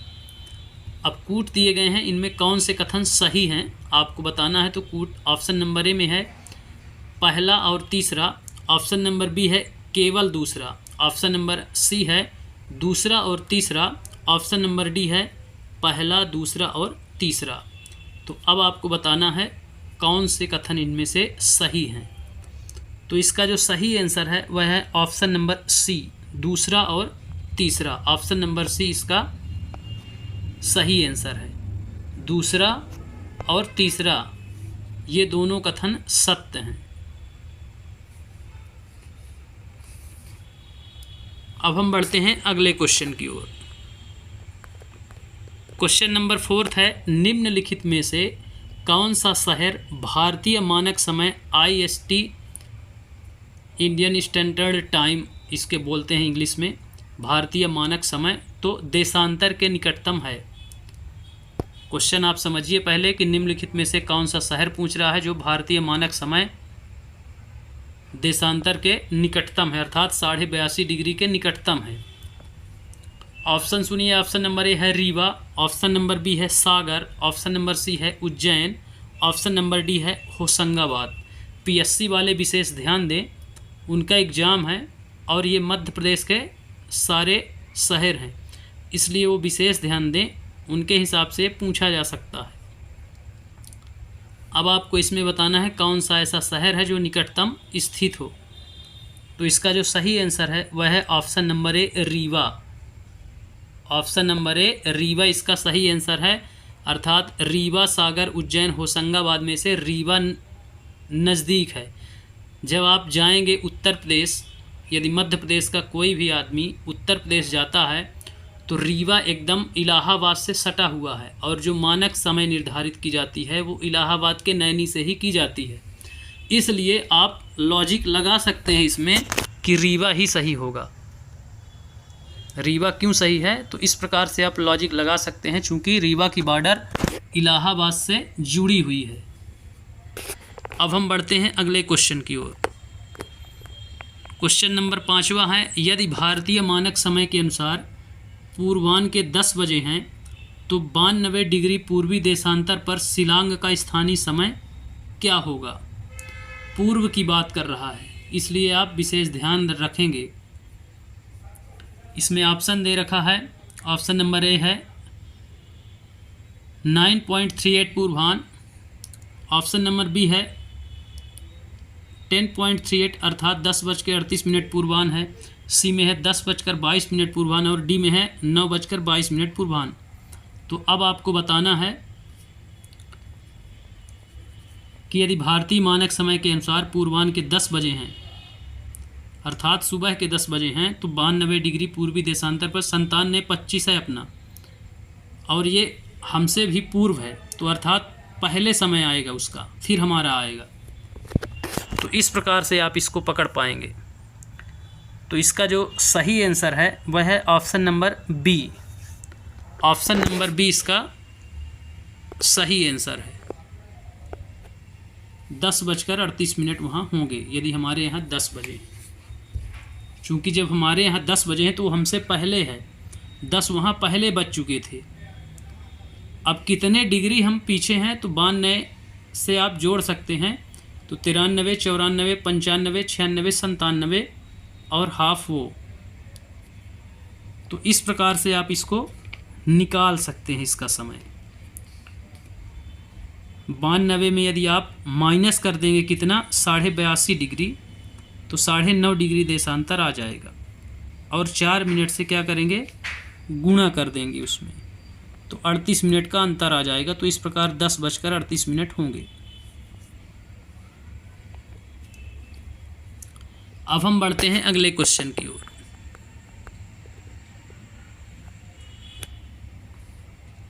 अब कूट दिए गए हैं, इनमें कौन से कथन सही हैं आपको बताना है। तो कूट ऑप्शन नंबर ए में है पहला और तीसरा, ऑप्शन नंबर बी है केवल दूसरा, ऑप्शन नंबर सी है दूसरा और तीसरा, ऑप्शन नंबर डी है पहला दूसरा और तीसरा। तो अब आपको बताना है कौन से कथन इनमें से सही हैं। तो इसका जो सही आंसर है वह है ऑप्शन नंबर सी, दूसरा और तीसरा। ऑप्शन नंबर सी इसका सही आंसर है। दूसरा और तीसरा ये दोनों कथन सत्य हैं। अब हम बढ़ते हैं अगले क्वेश्चन की ओर। क्वेश्चन नंबर 4 है, निम्नलिखित में से कौन सा शहर भारतीय मानक समय IST इंडियन स्टैंडर्ड टाइम इसके बोलते हैं इंग्लिश में, भारतीय मानक समय, तो देशांतर के निकटतम है। क्वेश्चन आप समझिए पहले कि निम्नलिखित में से कौन सा शहर पूछ रहा है जो भारतीय मानक समय देशांतर के निकटतम है, अर्थात 82.5 डिग्री के निकटतम है। ऑप्शन सुनिए। ऑप्शन नंबर ए है रीवा, ऑप्शन नंबर बी है सागर, ऑप्शन नंबर सी है उज्जैन, ऑप्शन नंबर डी है होशंगाबाद। PSC वाले विशेष ध्यान दें, उनका एग्ज़ाम है और ये मध्य प्रदेश के सारे शहर हैं, इसलिए वो विशेष ध्यान दें, उनके हिसाब से पूछा जा सकता है। अब आपको इसमें बताना है कौन सा ऐसा शहर है जो निकटतम स्थित हो। तो इसका जो सही आंसर है वह है option number A Rewa. Option number A Rewa इसका सही आंसर है, अर्थात रीवा, सागर, उज्जैन, होशंगाबाद में से रीवा नज़दीक है। जब आप जाएंगे उत्तर प्रदेश, यदि मध्य प्रदेश का कोई भी आदमी उत्तर प्रदेश जाता है तो रीवा एकदम इलाहाबाद से सटा हुआ है, और जो मानक समय निर्धारित की जाती है वो इलाहाबाद के नैनी से ही की जाती है। इसलिए आप लॉजिक लगा सकते हैं इसमें कि रीवा ही सही होगा। रीवा क्यों सही है, तो इस प्रकार से आप लॉजिक लगा सकते हैं, चूँकि रीवा की बॉर्डर इलाहाबाद से जुड़ी हुई है। अब हम बढ़ते हैं अगले क्वेश्चन की ओर। क्वेश्चन नंबर 5वां है, यदि भारतीय मानक समय के अनुसार पूर्वाह्न के 10 बजे हैं तो 92 डिग्री पूर्वी देशांतर पर शिलांग का स्थानीय समय क्या होगा। पूर्व की बात कर रहा है, इसलिए आप विशेष ध्यान रखेंगे। इसमें ऑप्शन दे रखा है, ऑप्शन नंबर ए है 9.38 पूर्वाह्न, ऑप्शन नंबर बी है 10.38 अर्थात 10:38 पूर्वाह्न है, सी में है 10:22 पूर्वाह्न और डी में है 9:22 पूर्वाह्न। तो अब आपको बताना है कि यदि भारतीय मानक समय के अनुसार पूर्वाह्न के 10 बजे हैं, अर्थात सुबह के 10 बजे हैं, तो 92 डिग्री पूर्वी देशांतर पर 97.25 है अपना, और ये हमसे भी पूर्व है, तो अर्थात पहले समय आएगा उसका, फिर हमारा आएगा। तो इस प्रकार से आप इसको पकड़ पाएंगे। तो इसका जो सही आंसर है वह है option number B. Option number B इसका सही आंसर है। 10:38 वहाँ होंगे यदि हमारे यहाँ 10 बजे, चूँकि जब हमारे यहाँ 10 बजे हैं तो हमसे पहले है, 10 वहाँ पहले बज चुके थे। अब कितने डिग्री हम पीछे हैं, तो 92 से आप जोड़ सकते हैं, तो 93, 94, 95, 96, 97 और हाफ वो। तो इस प्रकार से आप इसको निकाल सकते हैं इसका समय। 92 में यदि आप माइनस कर देंगे कितना 82.5 डिग्री, तो 9.5 डिग्री देशांतर आ जाएगा। और 4 मिनट से क्या करेंगे, गुणा कर देंगे उसमें, तो 38 मिनट का अंतर आ जाएगा। तो इस प्रकार 10:38 होंगे। अब हम बढ़ते हैं अगले क्वेश्चन की ओर।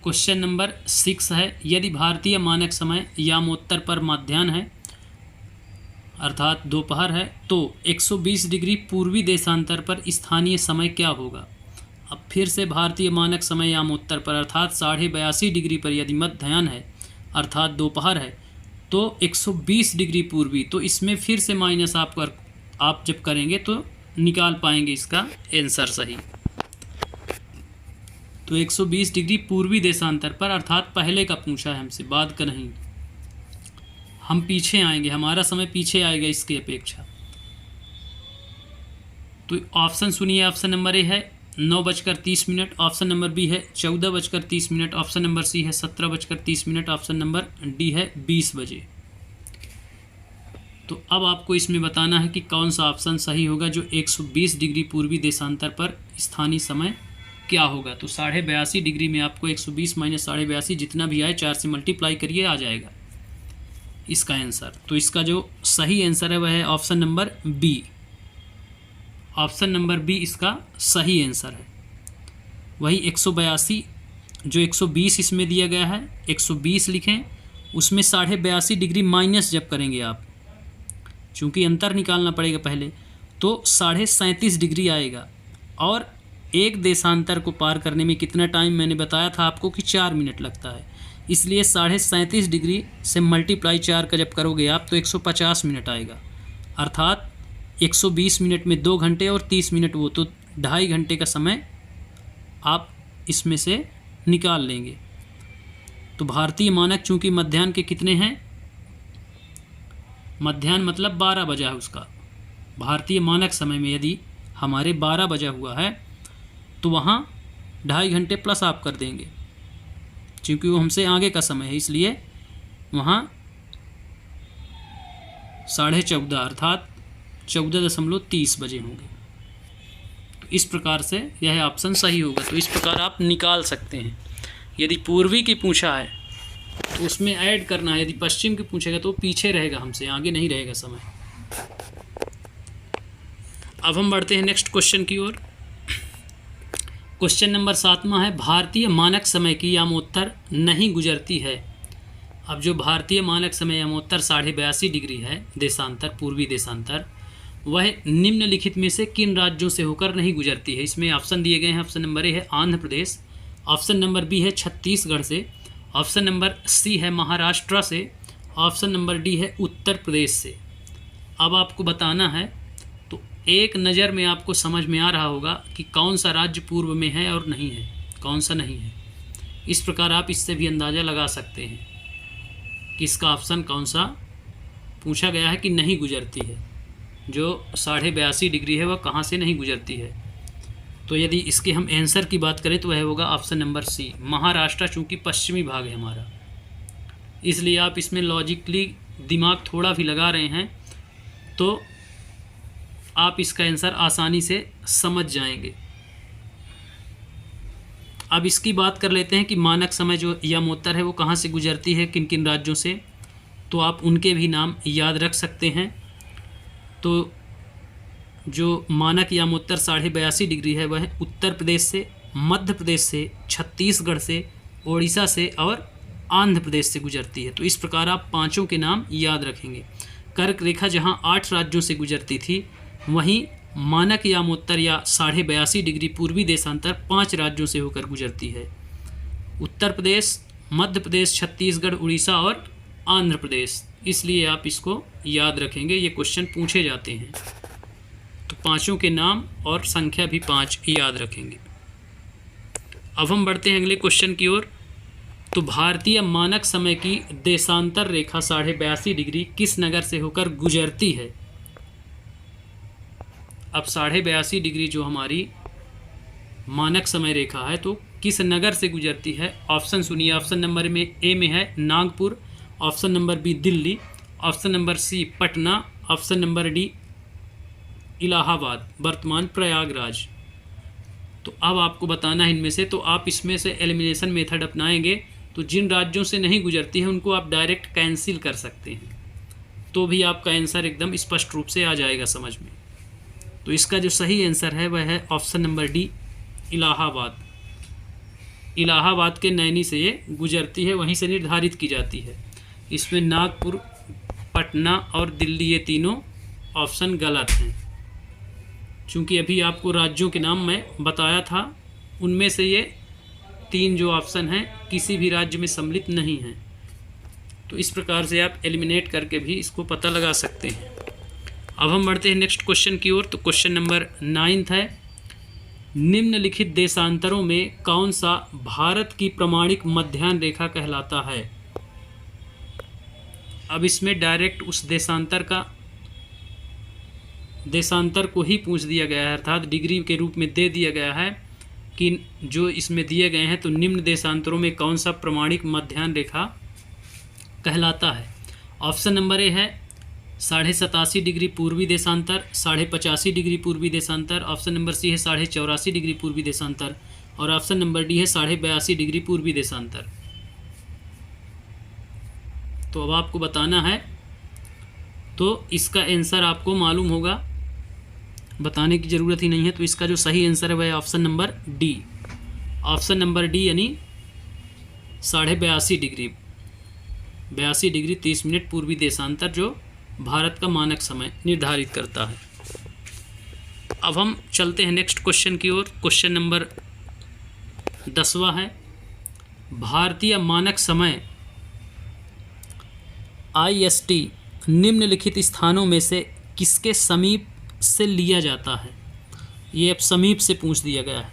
क्वेश्चन नंबर 6 है, यदि भारतीय मानक समय यामोत्तर पर मध्याह्न है अर्थात दोपहर है, तो 120 डिग्री पूर्वी देशांतर पर स्थानीय समय क्या होगा। अब फिर से भारतीय मानक समय यामोत्तर पर अर्थात 82.5 डिग्री पर यदि मध्याह्न है अर्थात दोपहर है, तो 120 डिग्री पूर्वी, तो इसमें फिर से माइनस आप जब करेंगे तो निकाल पाएंगे इसका आंसर सही। तो 120 डिग्री पूर्वी देशांतर पर अर्थात पहले का पूछा है हमसे, बाद का नहीं। हम पीछे आएंगे, हमारा समय पीछे आएगा इसकी अपेक्षा। तो ऑप्शन सुनिए, ऑप्शन नंबर ए है 9:30, ऑप्शन नंबर बी है 14:30, ऑप्शन नंबर सी है 17:30, ऑप्शन नंबर डी है 20 बजे। तो अब आपको इसमें बताना है कि कौन सा ऑप्शन सही होगा, जो 120 डिग्री पूर्वी देशांतर पर स्थानीय समय क्या होगा। तो 82.5 डिग्री में आपको 120 माइनस 82.5 जितना भी आए 4 से मल्टीप्लाई करिए, आ जाएगा इसका आंसर। तो इसका जो सही आंसर है वह है option number B. Option number B इसका सही आंसर है। वही 182 जो 120 इसमें दिया गया है, 120 लिखें, उसमें 82.5 डिग्री माइनस जब करेंगे आप, चूँकि अंतर निकालना पड़ेगा पहले, तो 37.5 डिग्री आएगा। और एक देशांतर को पार करने में कितना टाइम मैंने बताया था आपको कि 4 मिनट लगता है, इसलिए 37.5 डिग्री से मल्टीप्लाई 4 का जब करोगे आप तो 150 मिनट आएगा। अर्थात 120 मिनट में 2 घंटे और 30 मिनट वो, तो 2.5 घंटे का समय आप इसमें से निकाल लेंगे। तो भारतीय मानक चूँकि मध्याह्न के कितने हैं, मध्याह्न मतलब 12 बजा है उसका, भारतीय मानक समय में यदि हमारे 12 बजा हुआ है तो वहाँ 2.5 घंटे प्लस आप कर देंगे, क्योंकि वो हमसे आगे का समय है, इसलिए वहाँ 14:30 अर्थात 14:30 बजे होंगे। तो इस प्रकार से यह ऑप्शन सही होगा। तो इस प्रकार आप निकाल सकते हैं। यदि पूर्वी की पूछा है तो उसमें ऐड करना है, यदि पश्चिम की पूछेगा तो पीछे रहेगा, हमसे आगे नहीं रहेगा समय। अब हम बढ़ते हैं नेक्स्ट क्वेश्चन की ओर। क्वेश्चन नंबर 7वां है, भारतीय मानक समय की यामोत्तर नहीं गुजरती है। अब जो भारतीय मानक समय यामोत्तर 82.5 डिग्री है देशांतर, पूर्वी देशांतर, वह निम्नलिखित में से किन राज्यों से होकर नहीं गुजरती है। इसमें ऑप्शन दिए गए हैं। ऑप्शन नंबर ए है Andhra Pradesh, option number B है छत्तीसगढ़ से, ऑप्शन नंबर सी है महाराष्ट्र से, ऑप्शन नंबर डी है उत्तर प्रदेश से। अब आपको बताना है, तो एक नज़र में आपको समझ में आ रहा होगा कि कौन सा राज्य पूर्व में है और नहीं है, कौन सा नहीं है। इस प्रकार आप इससे भी अंदाज़ा लगा सकते हैं कि इसका ऑप्शन कौन सा पूछा गया है कि नहीं गुजरती है। जो 82.5 डिग्री है वह कहाँ से नहीं गुजरती है। तो यदि इसके हम आंसर की बात करें तो वह होगा ऑप्शन नंबर सी, महाराष्ट्र, चूँकि पश्चिमी भाग है हमारा, इसलिए आप इसमें लॉजिकली दिमाग थोड़ा भी लगा रहे हैं तो आप इसका आंसर आसानी से समझ जाएंगे। अब इसकी बात कर लेते हैं कि मानक समय जो यामोत्तर है वो कहाँ से गुजरती है, किन किन राज्यों से, तो आप उनके भी नाम याद रख सकते हैं। तो जो मानक यामोत्तर 82.5 डिग्री है वह उत्तर प्रदेश से, मध्य प्रदेश से, छत्तीसगढ़ से, ओडिशा से और आंध्र प्रदेश से गुजरती है। तो इस प्रकार आप पांचों के नाम याद रखेंगे। कर्क रेखा जहां 8 राज्यों से गुजरती थी, वहीं मानक यामोत्तर या 82.5 डिग्री पूर्वी देशांतर 5 राज्यों से होकर गुजरती है, उत्तर प्रदेश, मध्य प्रदेश, छत्तीसगढ़, उड़ीसा और आंध्र प्रदेश। इसलिए आप इसको याद रखेंगे, ये क्वेश्चन पूछे जाते हैं। तो पांचों के नाम और संख्या भी 5 याद रखेंगे। अब हम बढ़ते हैं अगले क्वेश्चन की ओर। तो भारतीय मानक समय की देशांतर रेखा 82.5 डिग्री किस नगर से होकर गुजरती है। अब 82.5 डिग्री जो हमारी मानक समय रेखा है तो किस नगर से गुजरती है। ऑप्शन सुनिए। ऑप्शन नंबर में ए में है Nagpur, option number B Delhi, option number C Patna, option number D Allahabad, वर्तमान प्रयागराज। तो अब आपको बताना है इनमें से, तो आप इसमें से एलिमिनेशन मेथड अपनाएंगे तो जिन राज्यों से नहीं गुजरती है उनको आप डायरेक्ट कैंसिल कर सकते हैं, तो भी आपका आंसर एकदम स्पष्ट रूप से आ जाएगा समझ में। तो इसका जो सही आंसर है वह है option number D Allahabad. Allahabad के नैनी से ये गुजरती है, वहीं से निर्धारित की जाती है। इसमें नागपुर, पटना और दिल्ली ये तीनों ऑप्शन गलत हैं, चूँकि अभी आपको राज्यों के नाम मैं बताया था, उनमें से ये 3 जो ऑप्शन हैं किसी भी राज्य में सम्मिलित नहीं हैं। तो इस प्रकार से आप एलिमिनेट करके भी इसको पता लगा सकते हैं। अब हम बढ़ते हैं नेक्स्ट क्वेश्चन की ओर। तो क्वेश्चन नंबर 9 है, निम्नलिखित देशांतरों में कौन सा भारत की प्रमाणिक मध्याह्न रेखा कहलाता है। अब इसमें डायरेक्ट उस देशांतर को ही पूछ दिया गया है, अर्थात डिग्री के रूप में दे दिया गया है कि जो इसमें दिए गए हैं, तो निम्न देशांतरों में कौन सा प्रमाणिक मध्याह्न रेखा कहलाता है। ऑप्शन नंबर ए है 87.5 डिग्री पूर्वी देशांतर, 85.5 डिग्री पूर्वी देशांतर, ऑप्शन नंबर सी है 84.5 डिग्री पूर्वी देशांतर और ऑप्शन नंबर डी है 82.5 डिग्री पूर्वी देशांतर। तो अब आपको बताना है, तो इसका आंसर आपको मालूम होगा, बताने की ज़रूरत ही नहीं है। तो इसका जो सही आंसर है वह है option number D. Option number D यानी 82.5 डिग्री, 82 डिग्री 30 मिनट पूर्वी देशांतर जो भारत का मानक समय निर्धारित करता है। अब हम चलते हैं नेक्स्ट क्वेश्चन की ओर। क्वेश्चन नंबर 10वां है, भारतीय मानक समय IST निम्नलिखित स्थानों में से किसके समीप से लिया जाता है। ये अब समीप से पूछ दिया गया है,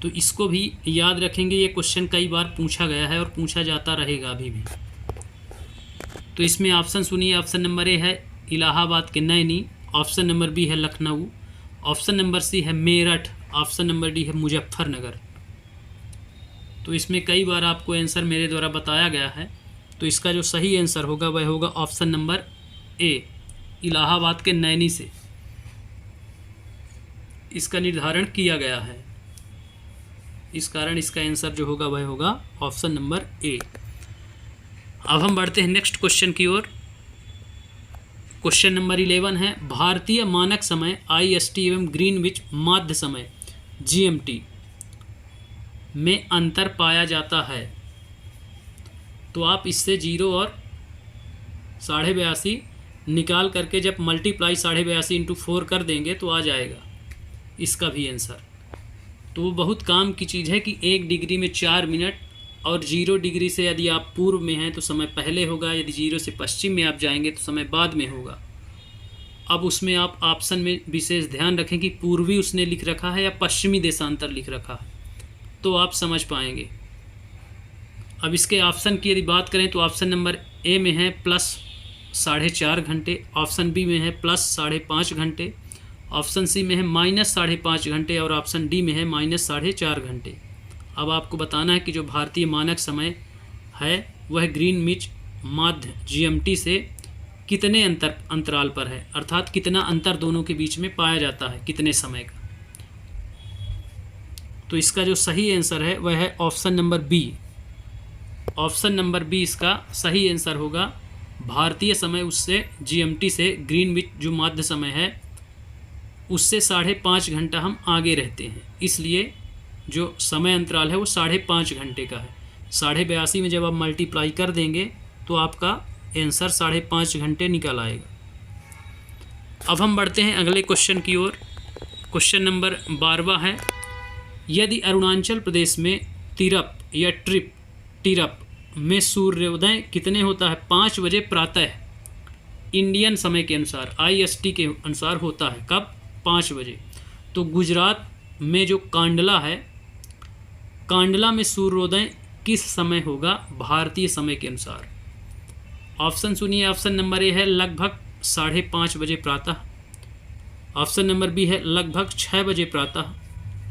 तो इसको भी याद रखेंगे। ये क्वेश्चन कई बार पूछा गया है और पूछा जाता रहेगा अभी भी। तो इसमें ऑप्शन सुनिए। ऑप्शन नंबर ए है इलाहाबाद के नैनी, ऑप्शन नंबर बी है लखनऊ, ऑप्शन नंबर सी है मेरठ, ऑप्शन नंबर डी है मुजफ्फरनगर। तो इसमें कई बार आपको आंसर मेरे द्वारा बताया गया है, तो इसका जो सही आंसर होगा वह होगा ऑप्शन नंबर ए, इलाहाबाद के नैनी से इसका निर्धारण किया गया है। इस कारण इसका आंसर जो होगा वह होगा ऑप्शन नंबर ए। अब हम बढ़ते हैं नेक्स्ट क्वेश्चन की ओर। क्वेश्चन नंबर 11 है, भारतीय मानक समय IST एवं ग्रीनविच माध्य समय GMT में अंतर पाया जाता है। तो आप इससे 0 और 82.5 निकाल करके जब मल्टीप्लाई 82.5 इंटू 4 कर देंगे तो आ जाएगा इसका भी आंसर। तो वो बहुत काम की चीज़ है कि 1 डिग्री में 4 मिनट, और 0 डिग्री से यदि आप पूर्व में हैं तो समय पहले होगा, यदि 0 से पश्चिम में आप जाएंगे तो समय बाद में होगा। अब उसमें आप ऑप्शन में विशेष ध्यान रखें कि पूर्वी उसने लिख रखा है या पश्चिमी देशांतर लिख रखा है, तो आप समझ पाएंगे। अब इसके ऑप्शन की यदि बात करें तो ऑप्शन नंबर ए में है प्लस 4.5 घंटे, ऑप्शन बी में है प्लस 5.5 घंटे, ऑप्शन सी में है माइनस 5.5 घंटे और ऑप्शन डी में है माइनस 4.5 घंटे। अब आपको बताना है कि जो भारतीय मानक समय है वह ग्रीनविच माध्य GMT से कितने अंतराल पर है, अर्थात कितना अंतर दोनों के बीच में पाया जाता है, कितने समय का। तो इसका जो सही आंसर है वह है option number B. Option number B इसका सही आंसर होगा। भारतीय समय उससे GMT से ग्रीनविच जो माध्य समय है उससे 5.5 घंटा हम आगे रहते हैं, इसलिए जो समय अंतराल है वो 5.5 घंटे का है। 82.5 में जब आप मल्टीप्लाई कर देंगे तो आपका आंसर 5.5 घंटे निकल आएगा। अब हम बढ़ते हैं अगले क्वेश्चन की ओर। क्वेश्चन नंबर 12वां है, यदि अरुणाचल प्रदेश में तिरप या टिरप में सूर्योदय कितने होता है, 5 बजे प्रातः इंडियन समय के अनुसार IST के अनुसार होता है। कब? 5 बजे। तो गुजरात में जो कांडला है, कांडला में सूर्योदय किस समय होगा भारतीय समय के अनुसार। ऑप्शन सुनिए। ऑप्शन नंबर ए है लगभग 5:30 बजे प्रातः, ऑप्शन नंबर बी है लगभग 6 बजे प्रातः,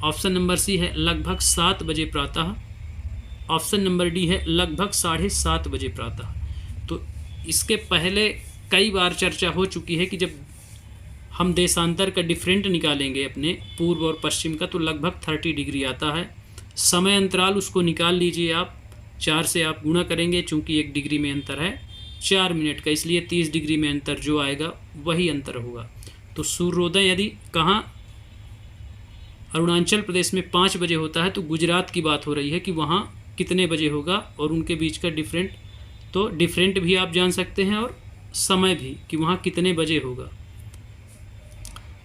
ऑप्शन नंबर सी है लगभग 7 बजे प्रातः, ऑप्शन नंबर डी है लगभग 7:30 बजे प्रातः। इसके पहले कई बार चर्चा हो चुकी है कि जब हम देशांतर का डिफरेंट निकालेंगे अपने पूर्व और पश्चिम का तो लगभग 30 डिग्री आता है। समय अंतराल उसको निकाल लीजिए आप, 4 से आप गुणा करेंगे, चूँकि 1 डिग्री में अंतर है 4 मिनट का, इसलिए 30 डिग्री में अंतर जो आएगा वही अंतर होगा। तो सूर्योदय यदि कहाँ अरुणाचल प्रदेश में 5 बजे होता है तो गुजरात की बात हो रही है कि वहाँ कितने बजे होगा और उनके बीच का डिफरेंट, तो डिफरेंट भी आप जान सकते हैं और समय भी कि वहाँ कितने बजे होगा।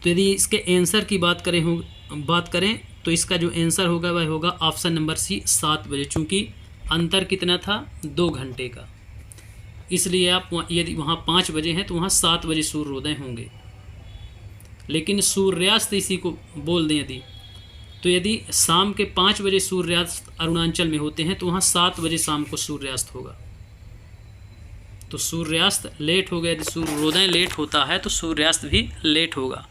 तो यदि इसके आंसर की बात करें तो इसका जो आंसर होगा वह होगा ऑप्शन नंबर सी 7 बजे, चूँकि अंतर कितना था 2 घंटे का, इसलिए आप यदि वहाँ 5 बजे हैं तो वहाँ 7 बजे सूर्योदय होंगे। लेकिन सूर्यास्त इसी को बोल दें यदि, तो यदि शाम के 5 बजे सूर्यास्त अरुणाचल में होते हैं तो वहाँ 7 बजे शाम को सूर्यास्त होगा। तो सूर्यास्त लेट हो गया, यदि सूर्योदय लेट होता है तो सूर्यास्त भी लेट होगा,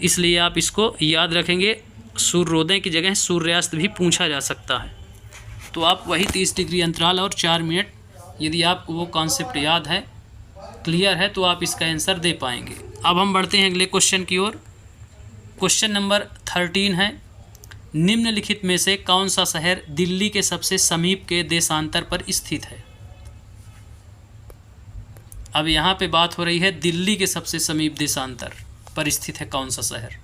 इसलिए आप इसको याद रखेंगे। सूर्योदय की जगह सूर्यास्त भी पूछा जा सकता है। तो आप वही 30 डिग्री अंतराल और 4 मिनट, यदि आपको वो कॉन्सेप्ट याद है, क्लियर है, तो आप इसका आंसर दे पाएंगे। अब हम बढ़ते हैं अगले क्वेश्चन की ओर। क्वेश्चन नंबर 13 है, निम्नलिखित में से कौन सा शहर दिल्ली के सबसे समीप के देशांतर पर स्थित है। अब यहाँ पे बात हो रही है दिल्ली के सबसे समीप देशांतर पर स्थित है कौन सा शहर।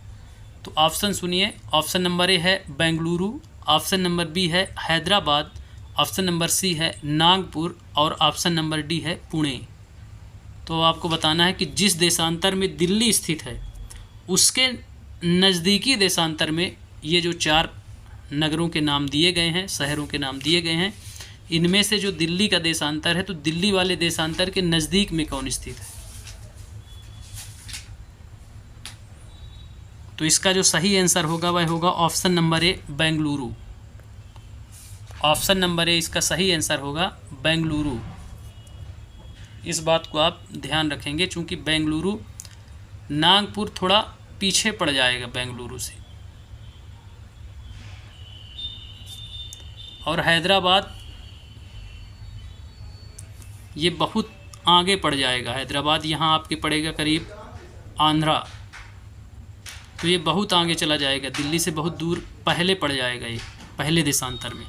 तो ऑप्शन सुनिए, ऑप्शन नंबर ए है बेंगलुरु, ऑप्शन नंबर बी है हैदराबाद, ऑप्शन नंबर सी है नागपुर और ऑप्शन नंबर डी है पुणे। तो आपको बताना है कि जिस देशांतर में दिल्ली स्थित है उसके नज़दीकी देशांतर में ये जो 4 नगरों के नाम दिए गए हैं, शहरों के नाम दिए गए हैं, इनमें से जो दिल्ली का देशांतर है तो दिल्ली वाले देशांतर के नज़दीक में कौन स्थित है। तो इसका जो सही आंसर होगा वह होगा option number A Bengaluru. Option number A इसका सही आंसर होगा बेंगलुरु। इस बात को आप ध्यान रखेंगे, चूँकि बेंगलुरु, नागपुर थोड़ा पीछे पड़ जाएगा बेंगलुरु से, और हैदराबाद ये बहुत आगे पड़ जाएगा। हैदराबाद यहाँ आपके पड़ेगा करीब आंध्रा, तो ये बहुत आगे चला जाएगा, दिल्ली से बहुत दूर पहले पड़ जाएगा, ये पहले देशांतर में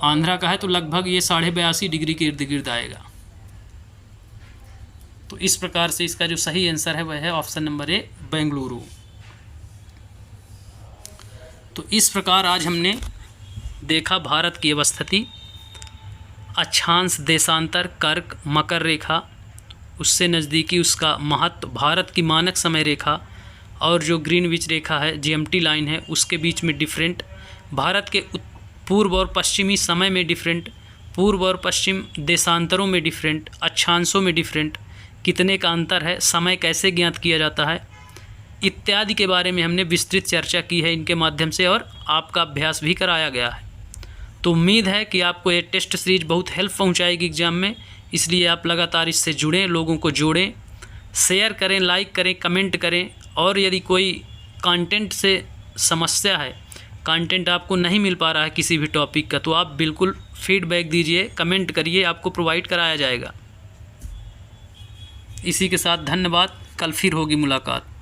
आंध्रा का है, तो लगभग ये 82.5 डिग्री के इर्द गिर्द आएगा। तो इस प्रकार से इसका जो सही आंसर है वह है ऑप्शन नंबर ए बेंगलुरु। तो इस प्रकार आज हमने देखा भारत की अवस्थिति, अक्षांश, देशांतर, कर्क, मकर रेखा, उससे नज़दीकी उसका महत्व, भारत की मानक समय रेखा और जो ग्रीनविच रेखा है, जीएमटी लाइन है, उसके बीच में डिफरेंट, भारत के पूर्व और पश्चिमी समय में डिफरेंट, पूर्व और पश्चिम देशांतरों में डिफरेंट, अक्षांशों में डिफरेंट, कितने का अंतर है, समय कैसे ज्ञात किया जाता है, इत्यादि के बारे में हमने विस्तृत चर्चा की है इनके माध्यम से, और आपका अभ्यास भी कराया गया है। तो उम्मीद है कि आपको ये टेस्ट सीरीज बहुत हेल्प पहुंचाएगी एग्ज़ाम में, इसलिए आप लगातार इससे जुड़ें, लोगों को जोड़ें, शेयर करें, लाइक करें, कमेंट करें, और यदि कोई कंटेंट से समस्या है, कंटेंट आपको नहीं मिल पा रहा है किसी भी टॉपिक का, तो आप बिल्कुल फीडबैक दीजिए, कमेंट करिए, आपको प्रोवाइड कराया जाएगा। इसी के साथ धन्यवाद, कल फिर होगी मुलाकात।